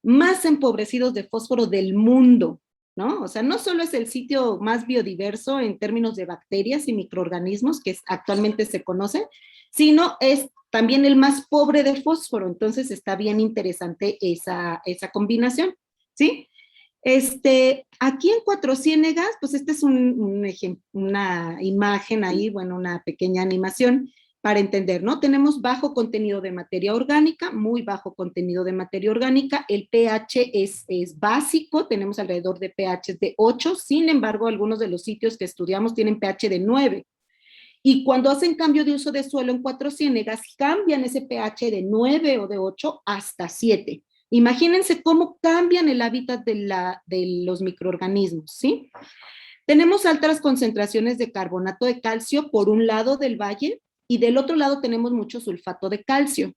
más empobrecidos de fósforo del mundo, ¿no? O sea, no solo es el sitio más biodiverso en términos de bacterias y microorganismos que actualmente se conoce, sino es también el más pobre de fósforo. Entonces está bien interesante esa combinación, ¿sí? Aquí en Cuatro Ciénegas, pues este es una imagen ahí, bueno, una pequeña animación para entender, ¿no? Tenemos bajo contenido de materia orgánica, muy bajo contenido de materia orgánica, el pH es básico, tenemos alrededor de pH de 8, sin embargo, algunos de los sitios que estudiamos tienen pH de 9. Y cuando hacen cambio de uso de suelo en Cuatro Ciénegas, cambian ese pH de 9 o de 8 hasta 7. Imagínense cómo cambian el hábitat de los microorganismos, ¿sí? Tenemos altas concentraciones de carbonato de calcio por un lado del valle y del otro lado tenemos mucho sulfato de calcio.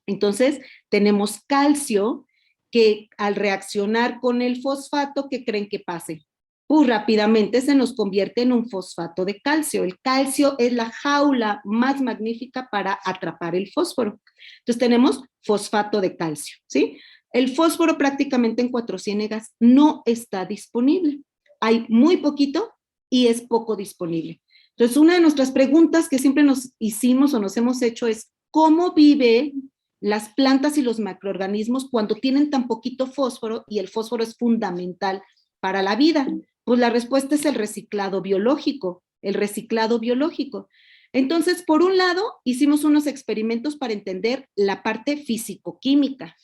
Entonces, tenemos calcio que al reaccionar con el fosfato, ¿qué creen que pase? Pues rápidamente se nos convierte en un fosfato de calcio. El calcio es la jaula más magnífica para atrapar el fósforo. Entonces tenemos fosfato de calcio, ¿sí? El fósforo prácticamente en Cuatro Ciénegas no está disponible. Hay muy poquito y es poco disponible. Entonces, una de nuestras preguntas que siempre nos hicimos o nos hemos hecho es, ¿cómo viven las plantas y los macroorganismos cuando tienen tan poquito fósforo y el fósforo es fundamental para la vida? Pues la respuesta es el reciclado biológico, el reciclado biológico. Entonces, por un lado, hicimos unos experimentos para entender la parte físico-química.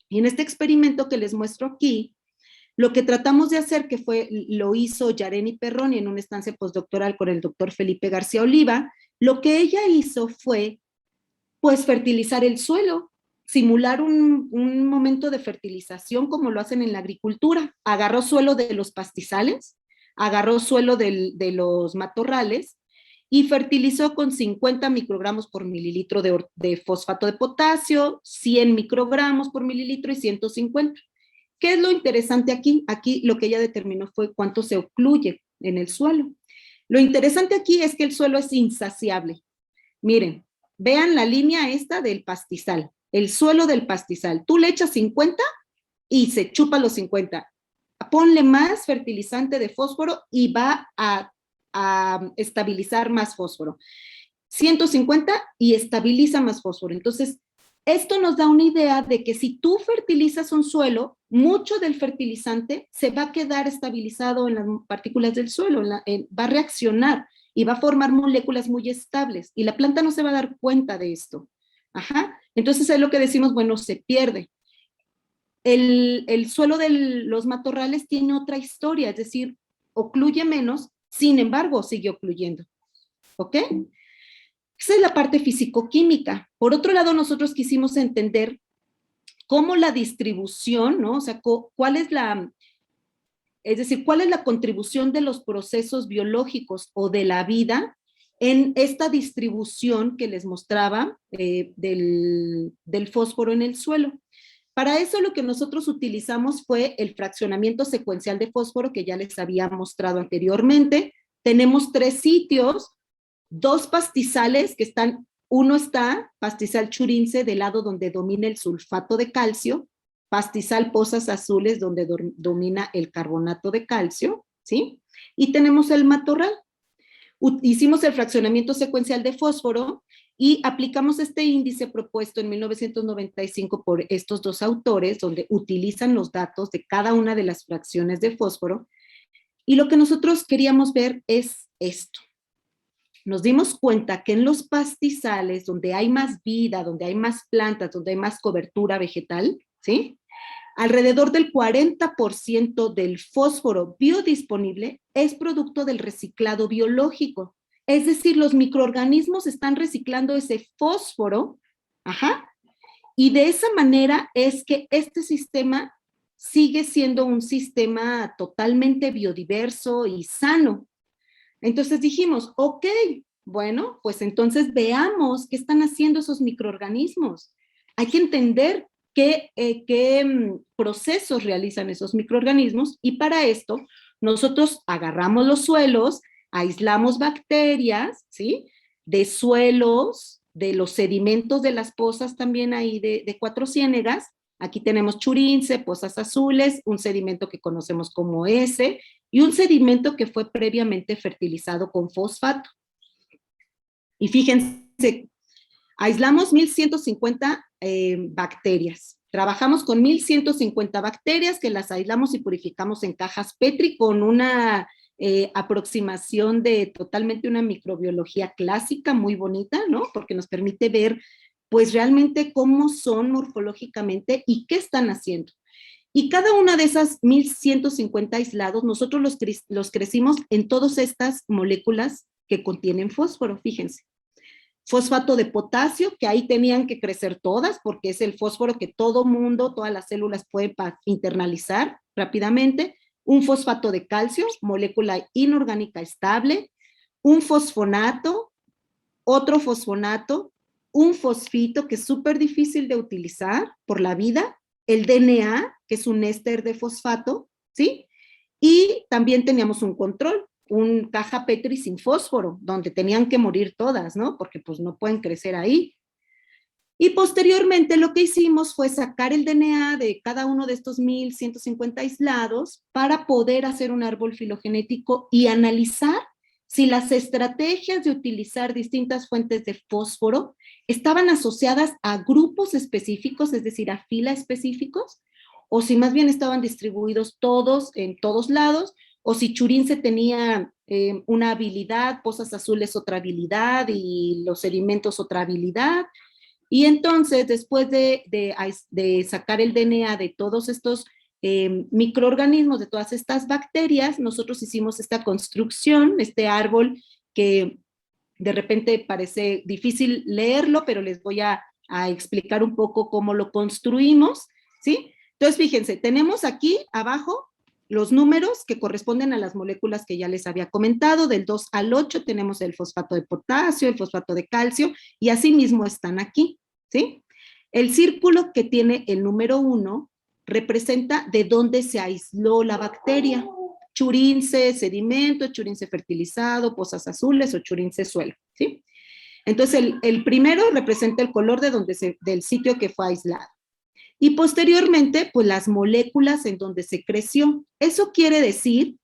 Y en este experimento que les muestro aquí, lo que tratamos de hacer, que lo hizo Yareni Perroni en una estancia postdoctoral con el doctor Felipe García Oliva, lo que ella hizo fue, pues, fertilizar el suelo, simular un momento de fertilización como lo hacen en la agricultura. Agarró suelo de los pastizales, agarró suelo de los matorrales y fertilizó con 50 microgramos por mililitro de fosfato de potasio, 100 microgramos por mililitro y 150. ¿Qué es lo interesante aquí? Aquí lo que ella determinó fue cuánto se ocluye en el suelo. Lo interesante aquí es que el suelo es insaciable. Miren, vean la línea esta del pastizal, el suelo del pastizal. Tú le echas 50 y se chupa los 50. Ponle más fertilizante de fósforo y va a estabilizar más fósforo. 150 y estabiliza más fósforo. Entonces, esto nos da una idea de que si tú fertilizas un suelo, mucho del fertilizante se va a quedar estabilizado en las partículas del suelo, va a reaccionar y va a formar moléculas muy estables y la planta no se va a dar cuenta de esto. Ajá. Entonces es lo que decimos, bueno, se pierde. El suelo de los matorrales tiene otra historia, es decir, ocluye menos, sin embargo, sigue ocluyendo. ¿ok? Esa es la parte físico-química. Por otro lado, nosotros quisimos entender cómo la distribución, ¿no? O sea, cuál es cuál es la contribución de los procesos biológicos o de la vida en esta distribución que les mostraba del fósforo en el suelo. Para eso lo que nosotros utilizamos fue el fraccionamiento secuencial de fósforo que ya les había mostrado anteriormente. Tenemos 3 sitios, 2 pastizales que están, uno está, pastizal Churince, del lado donde domina el sulfato de calcio, pastizal Pozas Azules, donde domina el carbonato de calcio, ¿sí? Y tenemos el matorral. Hicimos el fraccionamiento secuencial de fósforo y aplicamos este índice propuesto en 1995 por estos 2 autores, donde utilizan los datos de cada una de las fracciones de fósforo. Y lo que nosotros queríamos ver es esto. Nos dimos cuenta que en los pastizales, donde hay más vida, donde hay más plantas, donde hay más cobertura vegetal, ¿sí? Alrededor del 40% del fósforo biodisponible es producto del reciclado biológico. Es decir, los microorganismos están reciclando ese fósforo, ajá, y de esa manera es que este sistema sigue siendo un sistema totalmente biodiverso y sano. Entonces dijimos, ok, bueno, pues entonces veamos qué están haciendo esos microorganismos. Hay que entender qué procesos realizan esos microorganismos y para esto nosotros agarramos los suelos, aislamos bacterias, ¿sí? De suelos, de los sedimentos de las pozas también ahí de Cuatro Ciénegas. Aquí tenemos Churince, Pozas Azules, un sedimento que conocemos como S y un sedimento que fue previamente fertilizado con fosfato. Y fíjense, aislamos 1150 bacterias. Trabajamos con 1150 bacterias que las aislamos y purificamos en cajas Petri con una aproximación de totalmente una microbiología clásica muy bonita, ¿no? Porque nos permite ver pues realmente cómo son morfológicamente y qué están haciendo. Y cada una de esas 1150 aislados, nosotros los crecimos en todas estas moléculas que contienen fósforo, fíjense. Fosfato de potasio, que ahí tenían que crecer todas, porque es el fósforo que todo mundo, todas las células pueden internalizar rápidamente. Un fosfato de calcio, molécula inorgánica estable. Un fosfonato, otro fosfonato, un fosfito que es súper difícil de utilizar por la vida, el DNA, que es un éster de fosfato, ¿sí? Y también teníamos un control, un caja Petri sin fósforo, donde tenían que morir todas, ¿no? Porque pues no pueden crecer ahí. Y posteriormente lo que hicimos fue sacar el DNA de cada uno de estos 1150 aislados para poder hacer un árbol filogenético y analizar si las estrategias de utilizar distintas fuentes de fósforo estaban asociadas a grupos específicos, es decir, a filas específicos, o si más bien estaban distribuidos todos en todos lados, o si Churince tenía una habilidad, Pozas Azules otra habilidad y los sedimentos otra habilidad. Y entonces, después de sacar el DNA de todos estos microorganismos, de todas estas bacterias, nosotros hicimos esta construcción, este árbol que de repente parece difícil leerlo, pero les voy a explicar un poco cómo lo construimos, ¿sí? Entonces, fíjense, tenemos aquí abajo los números que corresponden a las moléculas que ya les había comentado, del 2 al 8 tenemos el fosfato de potasio, el fosfato de calcio, y así mismo están aquí, ¿sí? El círculo que tiene el número 1 representa de dónde se aisló la bacteria. Churince sedimento, Churince fertilizado, Pozas Azules o Churince suelo, ¿sí? Entonces el primero representa el color del sitio que fue aislado. Y posteriormente, pues las moléculas en donde se creció. Eso quiere decir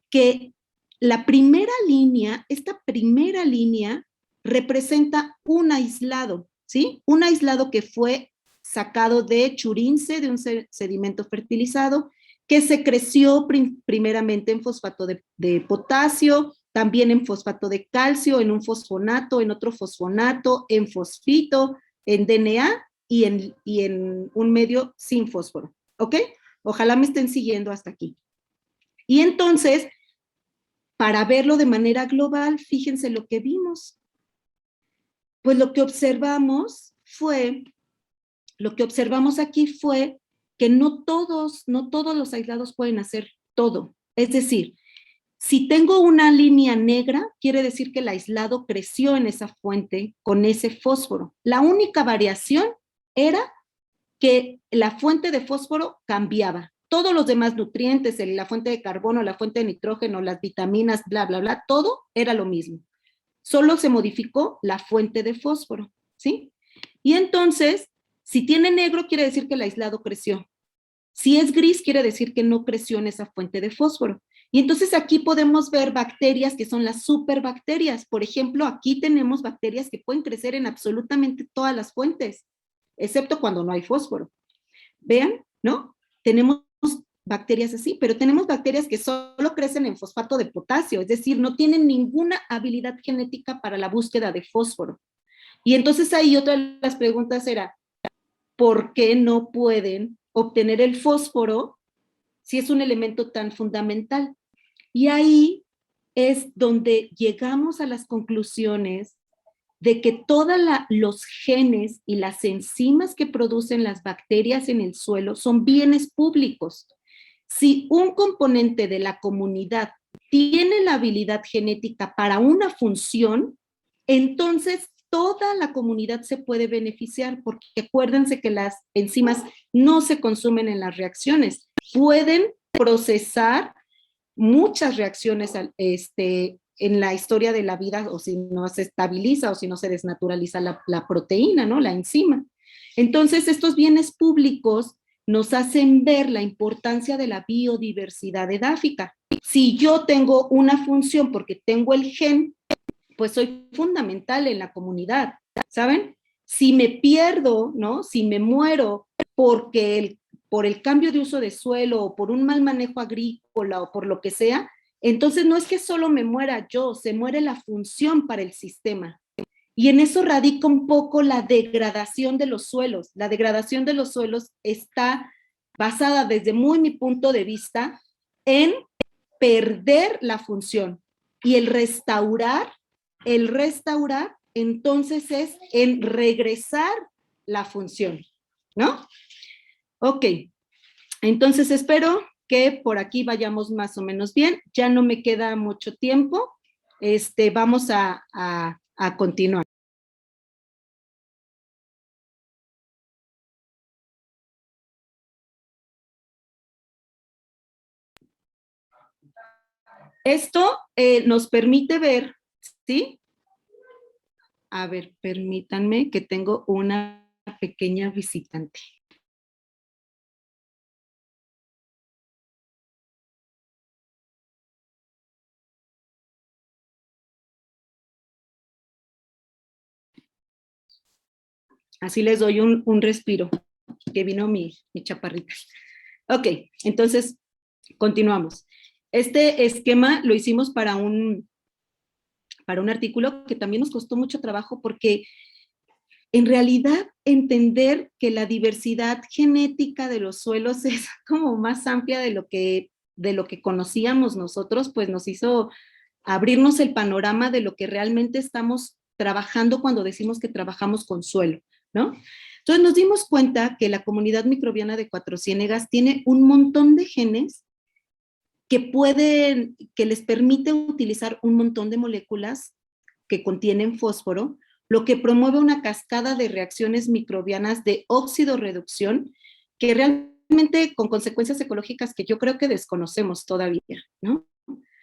que la primera línea, esta primera línea representa un aislado, ¿sí? Un aislado que fue sacado de Churince, de un sedimento fertilizado, que se creció primeramente en fosfato de potasio, también en fosfato de calcio, en un fosfonato, en otro fosfonato, en fosfito, en DNA y en un medio sin fósforo, ¿ok? Ojalá me estén siguiendo hasta aquí. Y entonces, para verlo de manera global, fíjense lo que vimos. Pues lo que observamos aquí fue que no todos los aislados pueden hacer todo. Es decir, si tengo una línea negra, quiere decir que el aislado creció en esa fuente con ese fósforo. La única variación era que la fuente de fósforo cambiaba. Todos los demás nutrientes, la fuente de carbono, la fuente de nitrógeno, las vitaminas, bla, bla, bla, todo era lo mismo. Solo se modificó la fuente de fósforo, ¿sí? Y entonces, si tiene negro, quiere decir que el aislado creció. Si es gris, quiere decir que no creció en esa fuente de fósforo. Y entonces aquí podemos ver bacterias que son las superbacterias. Por ejemplo, aquí tenemos bacterias que pueden crecer en absolutamente todas las fuentes, excepto cuando no hay fósforo. Vean, ¿no? Tenemos bacterias así, pero tenemos bacterias que solo crecen en fosfato de potasio, es decir, no tienen ninguna habilidad genética para la búsqueda de fósforo. Y entonces ahí otra de las preguntas era, ¿por qué no pueden obtener el fósforo si es un elemento tan fundamental? Y ahí es donde llegamos a las conclusiones de que todos los genes y las enzimas que producen las bacterias en el suelo son bienes públicos. Si un componente de la comunidad tiene la habilidad genética para una función, entonces toda la comunidad se puede beneficiar, porque acuérdense que las enzimas no se consumen en las reacciones, pueden procesar muchas reacciones en la historia de la vida, o si no se estabiliza o si no se desnaturaliza la proteína, ¿no? La enzima. Entonces, estos bienes públicos nos hacen ver la importancia de la biodiversidad edáfica. Si yo tengo una función porque tengo el gen, pues soy fundamental en la comunidad, ¿saben? Si me pierdo, ¿no? Si me muero porque por el cambio de uso de suelo o por un mal manejo agrícola o por lo que sea, entonces no es que solo me muera yo, se muere la función para el sistema. Y en eso radica un poco la degradación de los suelos. La degradación de los suelos está basada desde mi punto de vista en perder la función. Y el restaurar, entonces es en regresar la función, ¿no? Ok, entonces espero que por aquí vayamos más o menos bien. Ya no me queda mucho tiempo. Vamos a continuar. Esto nos permite ver, ¿sí? A ver, permítanme que tengo una pequeña visitante. Así les doy un respiro, que vino mi chaparrita. Ok, entonces continuamos. Este esquema lo hicimos para un artículo que también nos costó mucho trabajo porque en realidad entender que la diversidad genética de los suelos es como más amplia de lo que conocíamos nosotros, pues nos hizo abrirnos el panorama de lo que realmente estamos trabajando cuando decimos que trabajamos con suelo, ¿no? Entonces nos dimos cuenta que la comunidad microbiana de Cuatro Ciénegas tiene un montón de genes que les permite utilizar un montón de moléculas que contienen fósforo, lo que promueve una cascada de reacciones microbianas de óxido-reducción que realmente con consecuencias ecológicas que yo creo que desconocemos todavía, ¿no?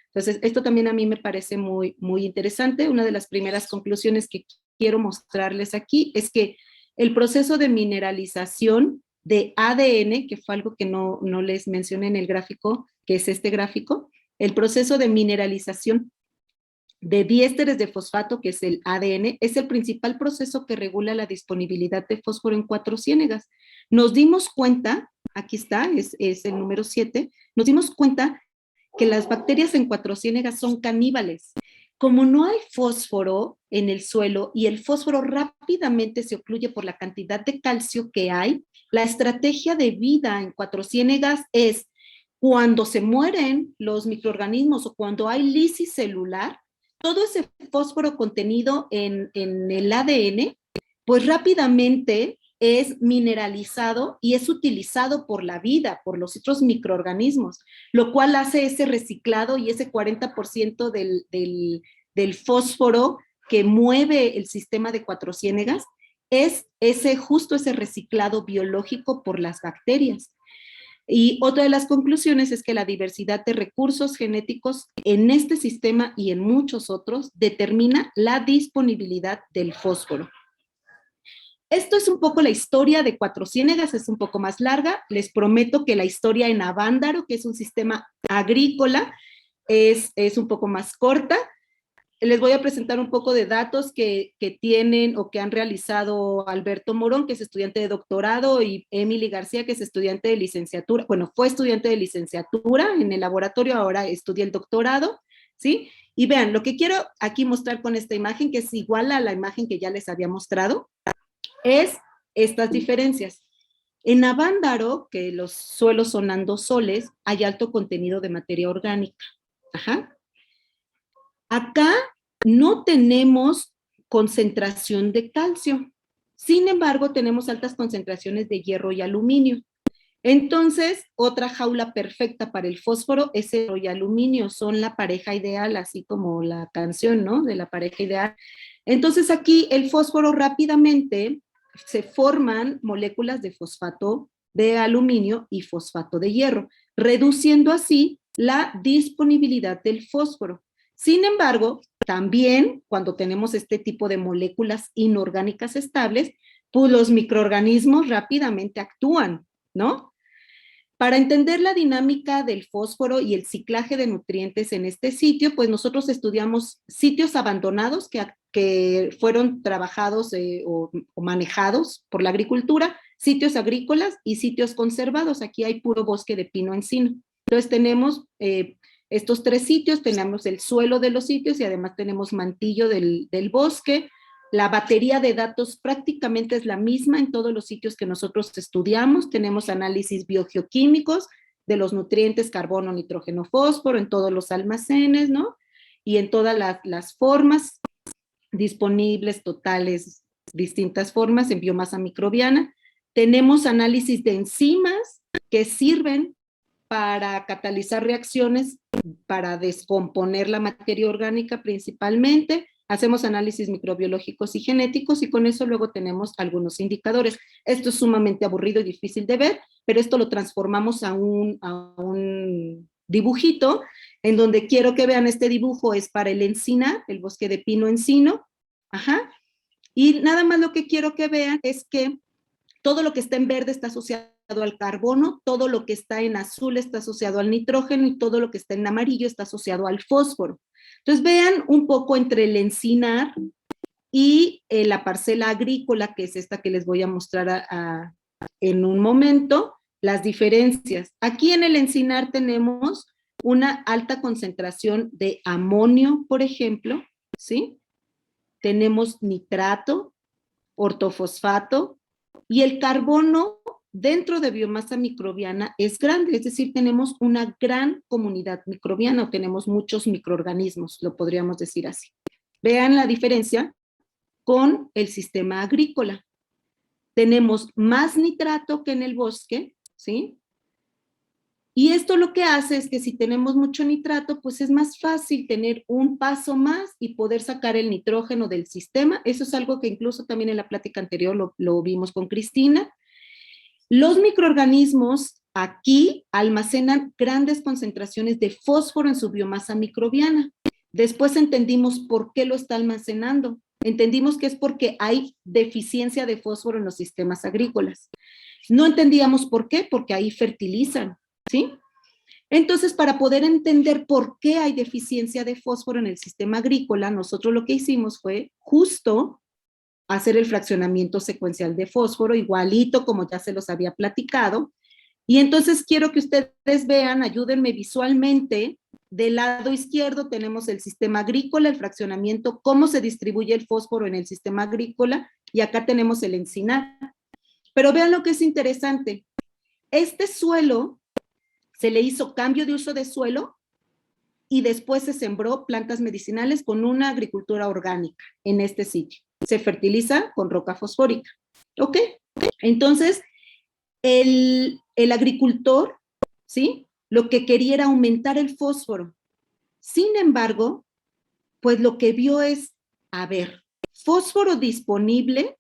Entonces, esto también a mí me parece muy, muy interesante. Una de las primeras conclusiones que quiero mostrarles aquí es que el proceso de mineralización de ADN, que fue algo que no les mencioné en el gráfico, que es este gráfico, el proceso de mineralización de diésteres de fosfato, que es el ADN, es el principal proceso que regula la disponibilidad de fósforo en Cuatro Ciénegas. Nos dimos cuenta, aquí está, es el número 7, nos dimos cuenta que las bacterias en Cuatro Ciénegas son caníbales. Como no hay fósforo en el suelo y el fósforo rápidamente se ocluye por la cantidad de calcio que hay, la estrategia de vida en Cuatro Ciénegas es cuando se mueren los microorganismos o cuando hay lisis celular, todo ese fósforo contenido en el ADN, pues rápidamente es mineralizado y es utilizado por la vida, por los otros microorganismos, lo cual hace ese reciclado y ese 40% del fósforo que mueve el sistema de Cuatro Ciénegas, es justo ese reciclado biológico por las bacterias. Y otra de las conclusiones es que la diversidad de recursos genéticos en este sistema y en muchos otros determina la disponibilidad del fósforo. Esto es un poco la historia de Cuatro Ciénegas, es un poco más larga. Les prometo que la historia en Avándaro, que es un sistema agrícola, es un poco más corta. Les voy a presentar un poco de datos que tienen o que han realizado Alberto Morón, que es estudiante de doctorado, y Emily García, que es estudiante de licenciatura. Bueno, fue estudiante de licenciatura en el laboratorio, ahora estudia el doctorado, ¿sí? Y vean, lo que quiero aquí mostrar con esta imagen, que es igual a la imagen que ya les había mostrado, es estas diferencias. En Avándaro, que los suelos son andosoles, hay alto contenido de materia orgánica. Ajá. Acá no tenemos concentración de calcio. Sin embargo, tenemos altas concentraciones de hierro y aluminio. Entonces, otra jaula perfecta para el fósforo es hierro y aluminio. Son la pareja ideal, así como la canción, ¿no? De la pareja ideal. Entonces, aquí el fósforo rápidamente se forman moléculas de fosfato de aluminio y fosfato de hierro, reduciendo así la disponibilidad del fósforo. Sin embargo, también cuando tenemos este tipo de moléculas inorgánicas estables, pues los microorganismos rápidamente actúan, ¿no? Para entender la dinámica del fósforo y el ciclaje de nutrientes en este sitio, pues nosotros estudiamos sitios abandonados que fueron trabajados o manejados por la agricultura, sitios agrícolas y sitios conservados. Aquí hay puro bosque de pino encino. Entonces tenemos estos tres sitios, tenemos el suelo de los sitios y además tenemos mantillo del bosque. La batería de datos prácticamente es la misma en todos los sitios que nosotros estudiamos. Tenemos análisis biogeoquímicos de los nutrientes carbono, nitrógeno, fósforo en todos los almacenes, ¿no? Y en todas las formas disponibles, totales, distintas formas en biomasa microbiana. Tenemos análisis de enzimas que sirven para catalizar reacciones, para descomponer la materia orgánica principalmente. Hacemos análisis microbiológicos y genéticos y con eso luego tenemos algunos indicadores. Esto es sumamente aburrido y difícil de ver, pero esto lo transformamos a un dibujito en donde quiero que vean este dibujo es para el encinar, el bosque de pino encino. Ajá. Y nada más lo que quiero que vean es que todo lo que está en verde está asociado al carbono, todo lo que está en azul está asociado al nitrógeno y todo lo que está en amarillo está asociado al fósforo. Entonces vean un poco entre el encinar y la parcela agrícola, que es esta que les voy a mostrar en un momento, las diferencias. Aquí en el encinar tenemos una alta concentración de amonio, por ejemplo, ¿sí? Tenemos nitrato, ortofosfato, y el carbono dentro de biomasa microbiana es grande, es decir, tenemos una gran comunidad microbiana o tenemos muchos microorganismos, lo podríamos decir así. Vean la diferencia con el sistema agrícola. Tenemos más nitrato que en el bosque, ¿sí? Y esto lo que hace es que si tenemos mucho nitrato, pues es más fácil tener un paso más y poder sacar el nitrógeno del sistema. Eso es algo que incluso también en la plática anterior lo vimos con Cristina. Los microorganismos aquí almacenan grandes concentraciones de fósforo en su biomasa microbiana. Después entendimos por qué lo está almacenando. Entendimos que es porque hay deficiencia de fósforo en los sistemas agrícolas. No entendíamos por qué, porque ahí fertilizan, ¿sí? Entonces, para poder entender por qué hay deficiencia de fósforo en el sistema agrícola, nosotros lo que hicimos fue justo hacer el fraccionamiento secuencial de fósforo, igualito como ya se los había platicado. Y entonces quiero que ustedes vean, ayúdenme visualmente, del lado izquierdo tenemos el sistema agrícola, el fraccionamiento, cómo se distribuye el fósforo en el sistema agrícola, y acá tenemos el encinar. Pero vean lo que es interesante. Este suelo se le hizo cambio de uso de suelo y después se sembró plantas medicinales con una agricultura orgánica en este sitio. Se fertiliza con roca fosfórica. ¿Ok? Entonces, el agricultor, ¿sí? Lo que quería era aumentar el fósforo. Sin embargo, pues lo que vio es, a ver, fósforo disponible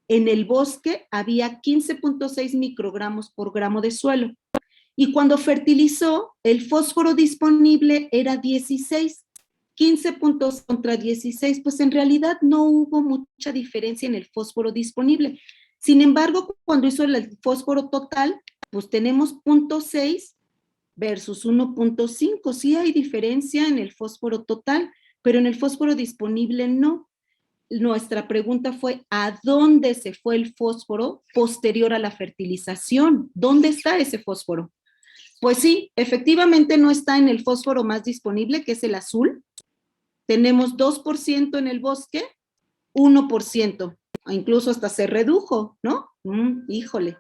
en el bosque había 15.6 microgramos por gramo de suelo. Y cuando fertilizó, el fósforo disponible era 16. 15 puntos contra 16, pues en realidad no hubo mucha diferencia en el fósforo disponible. Sin embargo, cuando hizo el fósforo total, pues tenemos 0.6 versus 1.5. Sí hay diferencia en el fósforo total, pero en el fósforo disponible no. Nuestra pregunta fue, ¿a dónde se fue el fósforo posterior a la fertilización? ¿Dónde está ese fósforo? Pues sí, efectivamente no está en el fósforo más disponible, que es el azul. Tenemos 2% en el bosque, 1%, incluso hasta se redujo, ¿no? Híjole.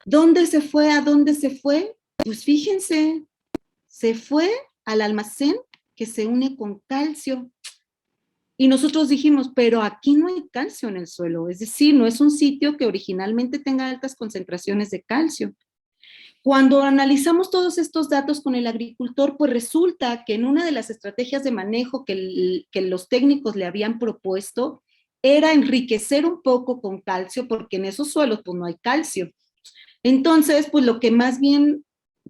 ¿Dónde se fue? ¿A dónde se fue? Pues fíjense, se fue al almacén que se une con calcio. Y nosotros dijimos, pero aquí no hay calcio en el suelo, es decir, no es un sitio que originalmente tenga altas concentraciones de calcio. Cuando analizamos todos estos datos con el agricultor, pues resulta que en una de las estrategias de manejo que los técnicos le habían propuesto era enriquecer un poco con calcio, porque en esos suelos pues no hay calcio. Entonces, pues lo que más bien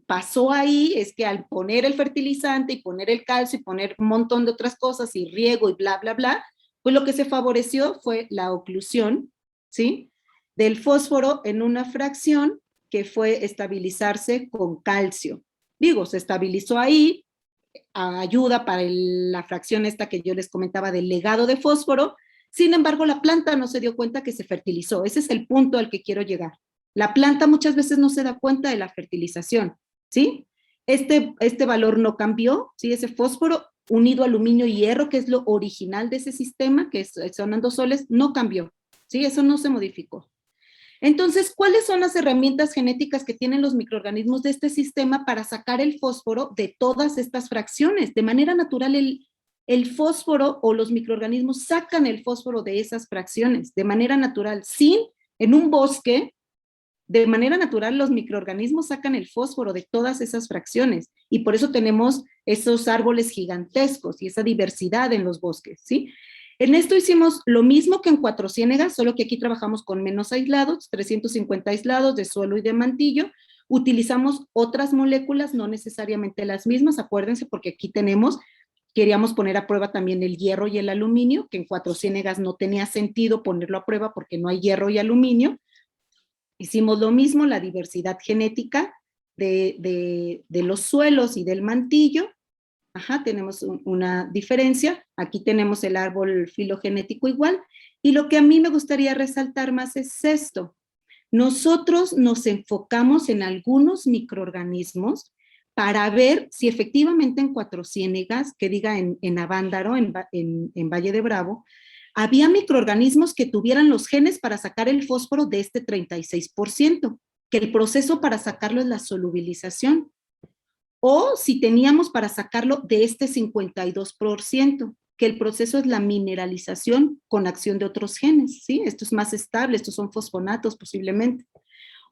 pasó ahí es que al poner el fertilizante y poner el calcio y poner un montón de otras cosas y riego y bla, bla, bla, pues lo que se favoreció fue la oclusión, ¿sí? Del fósforo en una fracción que fue estabilizarse con calcio. Digo, se estabilizó ahí, ayuda para la fracción esta que yo les comentaba del legado de fósforo. Sin embargo, la planta no se dio cuenta que se fertilizó. Ese es el punto al que quiero llegar. La planta muchas veces no se da cuenta de la fertilización, ¿sí? Este valor no cambió, ¿sí? Ese fósforo unido a aluminio y hierro, que es lo original de ese sistema, que son endosoles, no cambió, ¿sí? Eso no se modificó. Entonces, ¿cuáles son las herramientas genéticas que tienen los microorganismos de este sistema para sacar el fósforo de todas estas fracciones? De manera natural, el fósforo o los microorganismos sacan el fósforo de esas fracciones, de manera natural, en un bosque, de manera natural los microorganismos sacan el fósforo de todas esas fracciones y por eso tenemos esos árboles gigantescos y esa diversidad en los bosques, ¿sí? En esto hicimos lo mismo que en Cuatro Ciénegas, solo que aquí trabajamos con menos aislados, 350 aislados de suelo y de mantillo. Utilizamos otras moléculas, no necesariamente las mismas, acuérdense, porque aquí queríamos poner a prueba también el hierro y el aluminio, que en Cuatro Ciénegas no tenía sentido ponerlo a prueba porque no hay hierro y aluminio. Hicimos lo mismo, la diversidad genética de los suelos y del mantillo. Ajá, tenemos una diferencia. Aquí tenemos el árbol filogenético igual. Y lo que a mí me gustaría resaltar más es esto. Nosotros nos enfocamos en algunos microorganismos para ver si efectivamente en Cuatro Ciénegas, que diga en Avándaro, en Valle de Bravo, había microorganismos que tuvieran los genes para sacar el fósforo de este 36%, que el proceso para sacarlo es la solubilización. O si teníamos para sacarlo de este 52%, que el proceso es la mineralización con acción de otros genes, ¿sí? Esto es más estable, estos son fosfonatos posiblemente.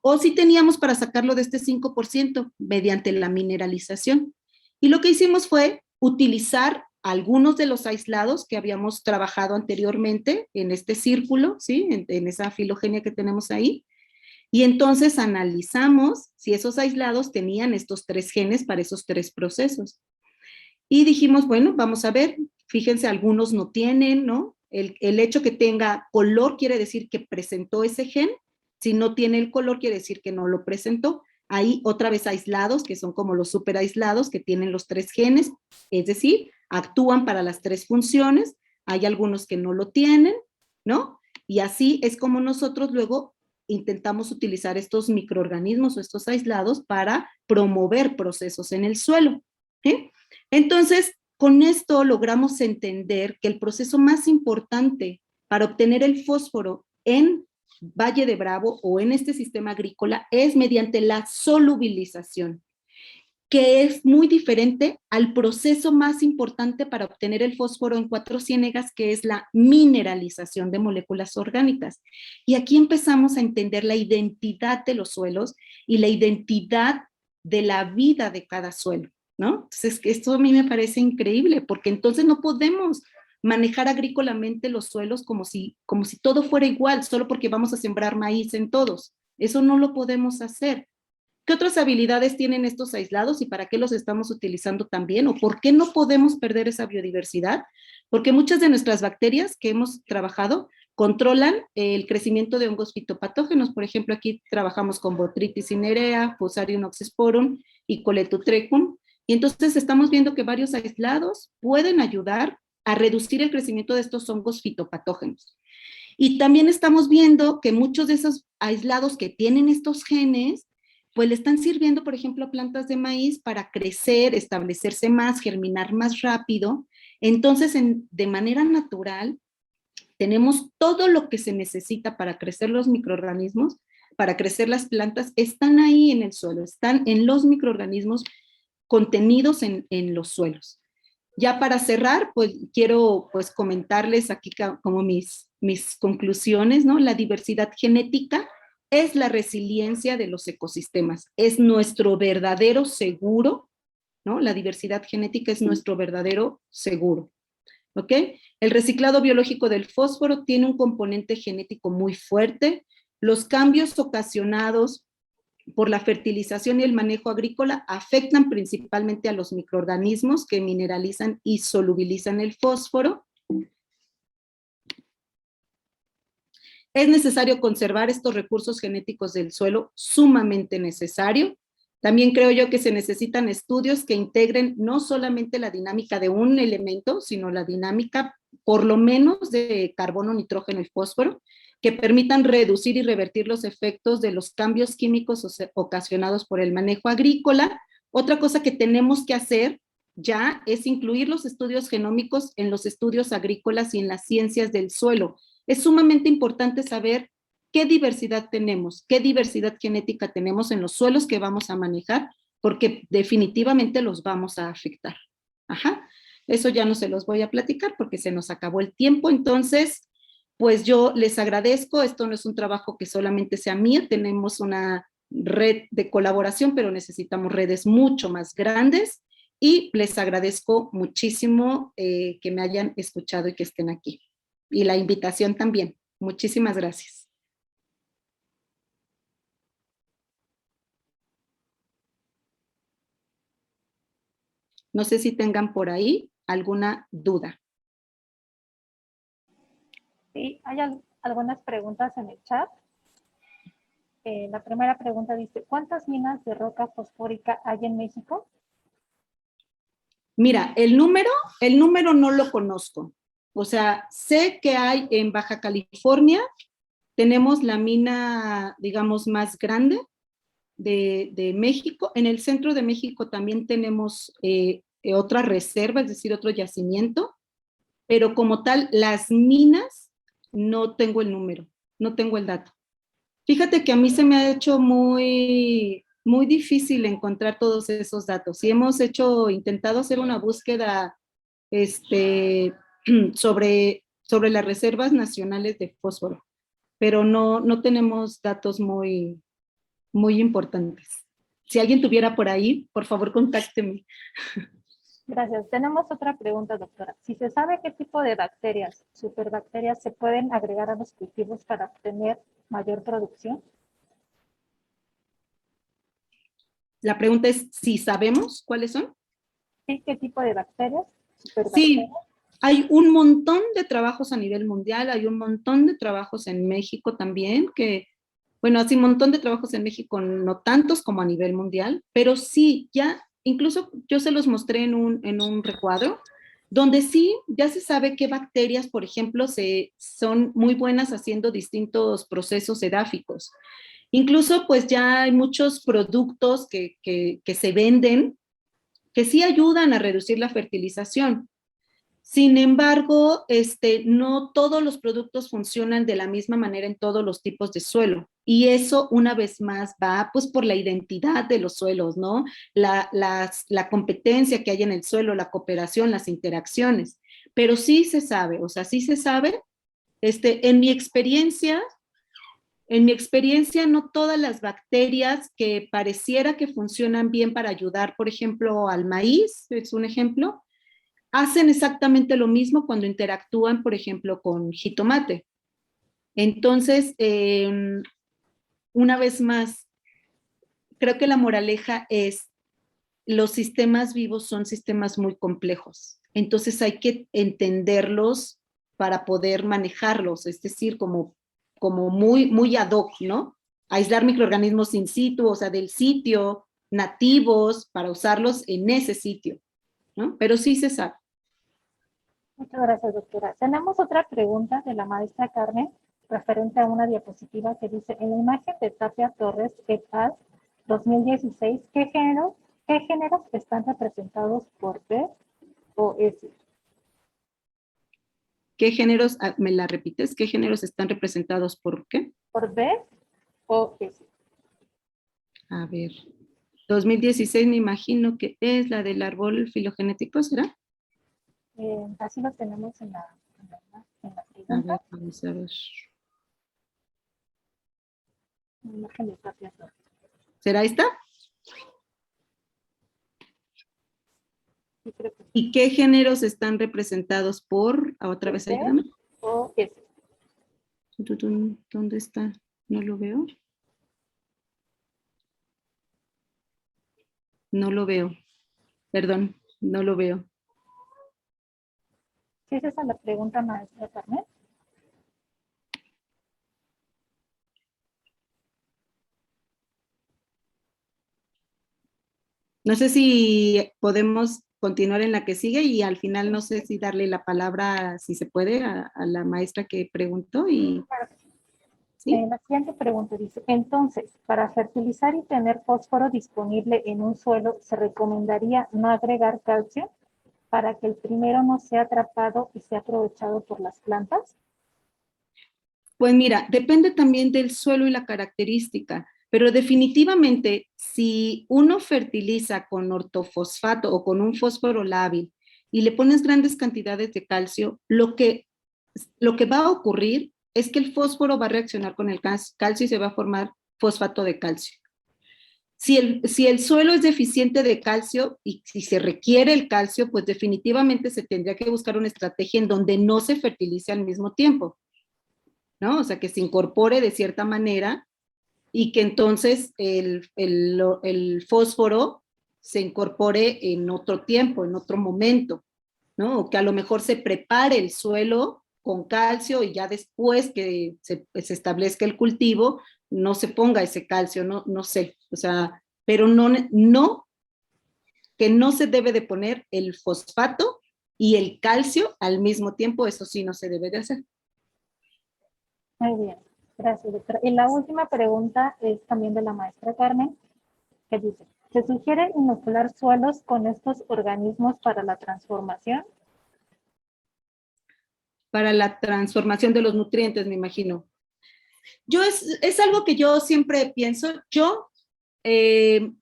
O si teníamos para sacarlo de este 5% mediante la mineralización. Y lo que hicimos fue utilizar algunos de los aislados que habíamos trabajado anteriormente en este círculo, ¿sí? En esa filogenia que tenemos ahí. Y entonces analizamos si esos aislados tenían estos 3 genes para esos 3 procesos. Y dijimos, bueno, vamos a ver, fíjense, algunos no tienen, ¿no? El hecho que tenga color quiere decir que presentó ese gen. Si no tiene el color quiere decir que no lo presentó. Hay otra vez aislados, que son como los super aislados, que tienen los 3 genes, es decir, actúan para las 3 funciones. Hay algunos que no lo tienen, ¿no? Y así es como nosotros luego intentamos utilizar estos microorganismos o estos aislados para promover procesos en el suelo. ¿Sí? Entonces, con esto logramos entender que el proceso más importante para obtener el fósforo en Valle de Bravo o en este sistema agrícola es mediante la solubilización. que es muy diferente al proceso más importante para obtener el fósforo en Cuatro Ciénegas, que es la mineralización de moléculas orgánicas. Y aquí empezamos a entender la identidad de los suelos y la identidad de la vida de cada suelo, ¿no? Entonces, esto a mí me parece increíble, porque entonces no podemos manejar agrícolamente los suelos como si todo fuera igual, solo porque vamos a sembrar maíz en todos. Eso no lo podemos hacer. ¿Qué otras habilidades tienen estos aislados y para qué los estamos utilizando también? ¿O por qué no podemos perder esa biodiversidad? Porque muchas de nuestras bacterias que hemos trabajado controlan el crecimiento de hongos fitopatógenos. Por ejemplo, aquí trabajamos con Botrytis cinerea, Fusarium oxysporum y Coletutrechum. Y entonces estamos viendo que varios aislados pueden ayudar a reducir el crecimiento de estos hongos fitopatógenos. Y también estamos viendo que muchos de esos aislados que tienen estos genes pues le están sirviendo, por ejemplo, a plantas de maíz para crecer, establecerse más, germinar más rápido. Entonces, de manera natural, tenemos todo lo que se necesita para crecer los microorganismos, para crecer las plantas, están ahí en el suelo, están en los microorganismos contenidos en los suelos. Ya para cerrar, pues quiero pues comentarles aquí como mis conclusiones, ¿no? La diversidad genética es la resiliencia de los ecosistemas, es nuestro verdadero seguro, ¿no? La diversidad genética es nuestro verdadero seguro, ¿ok? El reciclado biológico del fósforo tiene un componente genético muy fuerte. Los cambios ocasionados por la fertilización y el manejo agrícola afectan principalmente a los microorganismos que mineralizan y solubilizan el fósforo. Es necesario conservar estos recursos genéticos del suelo, sumamente necesario. También creo yo que se necesitan estudios que integren no solamente la dinámica de un elemento, sino la dinámica por lo menos de carbono, nitrógeno y fósforo, que permitan reducir y revertir los efectos de los cambios químicos ocasionados por el manejo agrícola. Otra cosa que tenemos que hacer ya es incluir los estudios genómicos en los estudios agrícolas y en las ciencias del suelo. Es sumamente importante saber qué diversidad tenemos, qué diversidad genética tenemos en los suelos que vamos a manejar, porque definitivamente los vamos a afectar. Ajá. Eso ya no se los voy a platicar porque se nos acabó el tiempo. Entonces, pues yo les agradezco. Esto no es un trabajo que solamente sea mío, tenemos una red de colaboración, pero necesitamos redes mucho más grandes y les agradezco muchísimo que me hayan escuchado y que estén aquí. Y la invitación también. Muchísimas gracias. No sé si tengan por ahí alguna duda. Sí, hay algunas preguntas en el chat. La primera pregunta dice, ¿cuántas minas de roca fosfórica hay en México? Mira, el número no lo conozco. O sea, sé que hay en Baja California, tenemos la mina, digamos, más grande de México. En el centro de México también tenemos otra reserva, es decir, otro yacimiento, pero como tal, las minas, no tengo el número, no tengo el dato. Fíjate que a mí se me ha hecho muy difícil encontrar todos esos datos y hemos intentado hacer una búsqueda sobre las reservas nacionales de fósforo, pero no tenemos datos muy importantes. Si alguien tuviera por ahí, por favor, contácteme. Gracias. Tenemos otra pregunta, doctora. Si se sabe qué tipo de bacterias, superbacterias, se pueden agregar a los cultivos para obtener mayor producción. La pregunta es si sabemos cuáles son. Sí, ¿qué tipo de bacterias? Sí, hay un montón de trabajos a nivel mundial, hay un montón de trabajos en México también, bueno, así un montón de trabajos en México, no tantos como a nivel mundial, pero sí, ya, incluso yo se los mostré en un recuadro, donde sí, ya se sabe qué bacterias, por ejemplo, son muy buenas haciendo distintos procesos edáficos. Incluso, pues ya hay muchos productos que se venden que sí ayudan a reducir la fertilización. Sin embargo, no todos los productos funcionan de la misma manera en todos los tipos de suelo. Y eso, una vez más, va pues por la identidad de los suelos, ¿no? La competencia que hay en el suelo, la cooperación, las interacciones. Pero sí se sabe, o sea, sí se sabe. En mi experiencia, no todas las bacterias que pareciera que funcionan bien para ayudar, por ejemplo, al maíz, es un ejemplo, hacen exactamente lo mismo cuando interactúan, por ejemplo, con jitomate. Entonces, una vez más, creo que la moraleja es, los sistemas vivos son sistemas muy complejos. Entonces hay que entenderlos para poder manejarlos, es decir, como muy, muy ad hoc, ¿no? Aislar microorganismos in situ, o sea, del sitio, nativos, para usarlos en ese sitio, ¿no? Pero sí se sabe. Muchas gracias, doctora. Tenemos otra pregunta de la maestra Carmen, referente a una diapositiva que dice, en la imagen de Tapia Torres, EPAS 2016, qué géneros están representados por B o S? ¿Qué géneros, me la repites, qué géneros están representados por qué? ¿Por B o S? A ver, 2016 me imagino que es la del árbol filogenético, ¿será? Así lo tenemos en la A pregunta. ver, vamos a ver. La imagen de Tapia Torres. ¿Será esta? Sí, creo que sí. ¿Y qué géneros están representados por, otra vez B ayúdame? o S. ¿Dónde está? No lo veo. No lo veo. Perdón, no lo veo. ¿Sí es esa la pregunta, maestra Carmen? No sé si podemos continuar en la que sigue y al final no sé si darle la palabra, si se puede, a la maestra que preguntó y ¿sí? La siguiente pregunta dice, entonces, para fertilizar y tener fósforo disponible en un suelo, ¿se recomendaría no agregar calcio para que el primero no sea atrapado y sea aprovechado por las plantas? Pues mira, depende también del suelo y la característica, pero definitivamente si uno fertiliza con ortofosfato o con un fósforo lábil y le pones grandes cantidades de calcio, lo que va a ocurrir es que el fósforo va a reaccionar con el calcio y se va a formar fosfato de calcio. Si el suelo es deficiente de calcio y si se requiere el calcio, pues definitivamente se tendría que buscar una estrategia en donde no se fertilice al mismo tiempo, ¿no? O sea, que se incorpore de cierta manera y que entonces el fósforo se incorpore en otro tiempo, en otro momento, ¿no? O que a lo mejor se prepare el suelo con calcio y ya después que se establezca el cultivo, no se ponga ese calcio, no sé, o sea, pero que no se debe de poner el fosfato y el calcio al mismo tiempo, eso sí no se debe de hacer. Muy bien, gracias, doctora. Y la última pregunta es también de la maestra Carmen, que dice, ¿se sugiere inocular suelos con estos organismos para la transformación? Para la transformación de los nutrientes, me imagino. Es algo que yo siempre pienso. Yo, en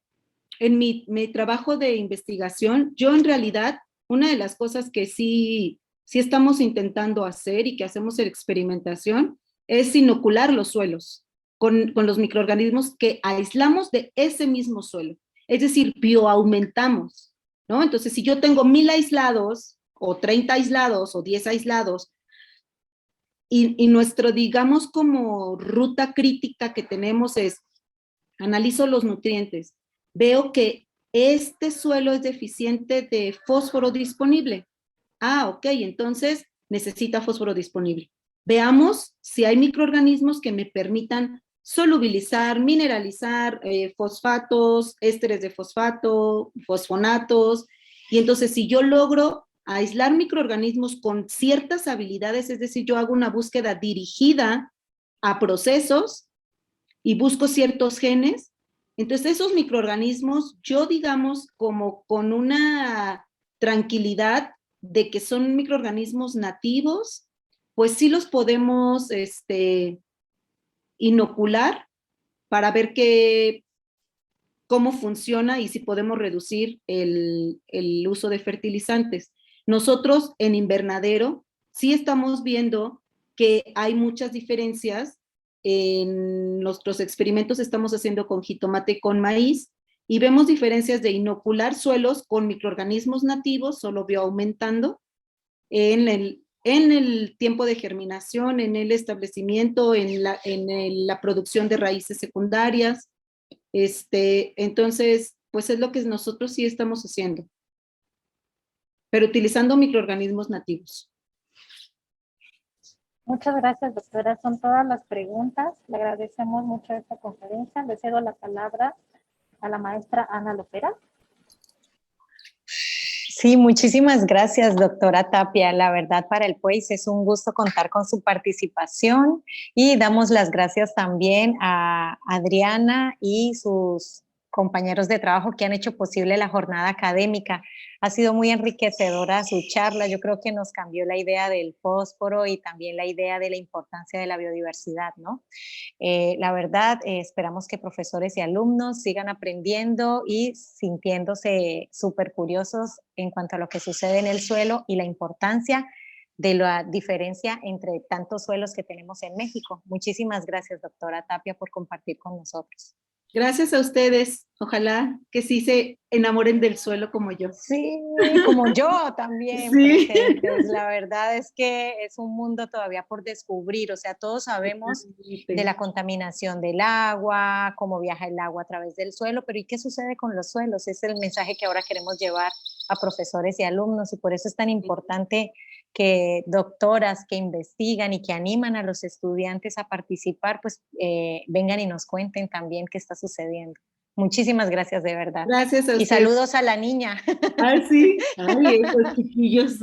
mi trabajo de investigación, yo en realidad, una de las cosas que sí estamos intentando hacer y que hacemos en experimentación es inocular los suelos con los microorganismos que aislamos de ese mismo suelo. Es decir, bioaumentamos, ¿no? Entonces, si yo tengo 1000 aislados, o 30 aislados, o 10 aislados, y nuestro, digamos, como ruta crítica que tenemos es, analizo los nutrientes, veo que este suelo es deficiente de fósforo disponible. Ah, ok, entonces necesita fósforo disponible. Veamos si hay microorganismos que me permitan solubilizar, mineralizar fosfatos, ésteres de fosfato, fosfonatos, y entonces si yo logro aislar microorganismos con ciertas habilidades, es decir, yo hago una búsqueda dirigida a procesos y busco ciertos genes, entonces esos microorganismos, yo digamos como con una tranquilidad, de que son microorganismos nativos, pues sí los podemos inocular para ver cómo funciona y si podemos reducir el uso de fertilizantes. Nosotros en invernadero sí estamos viendo que hay muchas diferencias. En nuestros experimentos estamos haciendo con jitomate y con maíz y vemos diferencias de inocular suelos con microorganismos nativos, solo vio aumentando en el tiempo de germinación, en el establecimiento, en la producción de raíces secundarias. Entonces, pues es lo que nosotros sí estamos haciendo, pero utilizando microorganismos nativos. Muchas gracias, doctora. Son todas las preguntas. Le agradecemos mucho esta conferencia. Le cedo la palabra a la maestra Ana Lopera. Sí, muchísimas gracias, doctora Tapia. La verdad, para el POIS es un gusto contar con su participación y damos las gracias también a Adriana y sus compañeros de trabajo que han hecho posible la jornada académica. Ha sido muy enriquecedora su charla. Yo creo que nos cambió la idea del fósforo y también la idea de la importancia de la biodiversidad, ¿no? La verdad, esperamos que profesores y alumnos sigan aprendiendo y sintiéndose súper curiosos en cuanto a lo que sucede en el suelo y la importancia de la diferencia entre tantos suelos que tenemos en México. Muchísimas gracias, doctora Tapia, por compartir con nosotros. Gracias a ustedes. Ojalá que sí se enamoren del suelo como yo. Sí, como yo también, sí. presentes. La verdad es que es un mundo todavía por descubrir. O sea, todos sabemos de la contaminación del agua, cómo viaja el agua a través del suelo, pero ¿y qué sucede con los suelos? Es el mensaje que ahora queremos llevar a profesores y alumnos y por eso es tan importante que doctoras que investigan y que animan a los estudiantes a participar, pues vengan y nos cuenten también qué está sucediendo. Muchísimas gracias, de verdad. Gracias a ustedes. Y saludos a la niña. Ah, sí. Ay, esos chiquillos.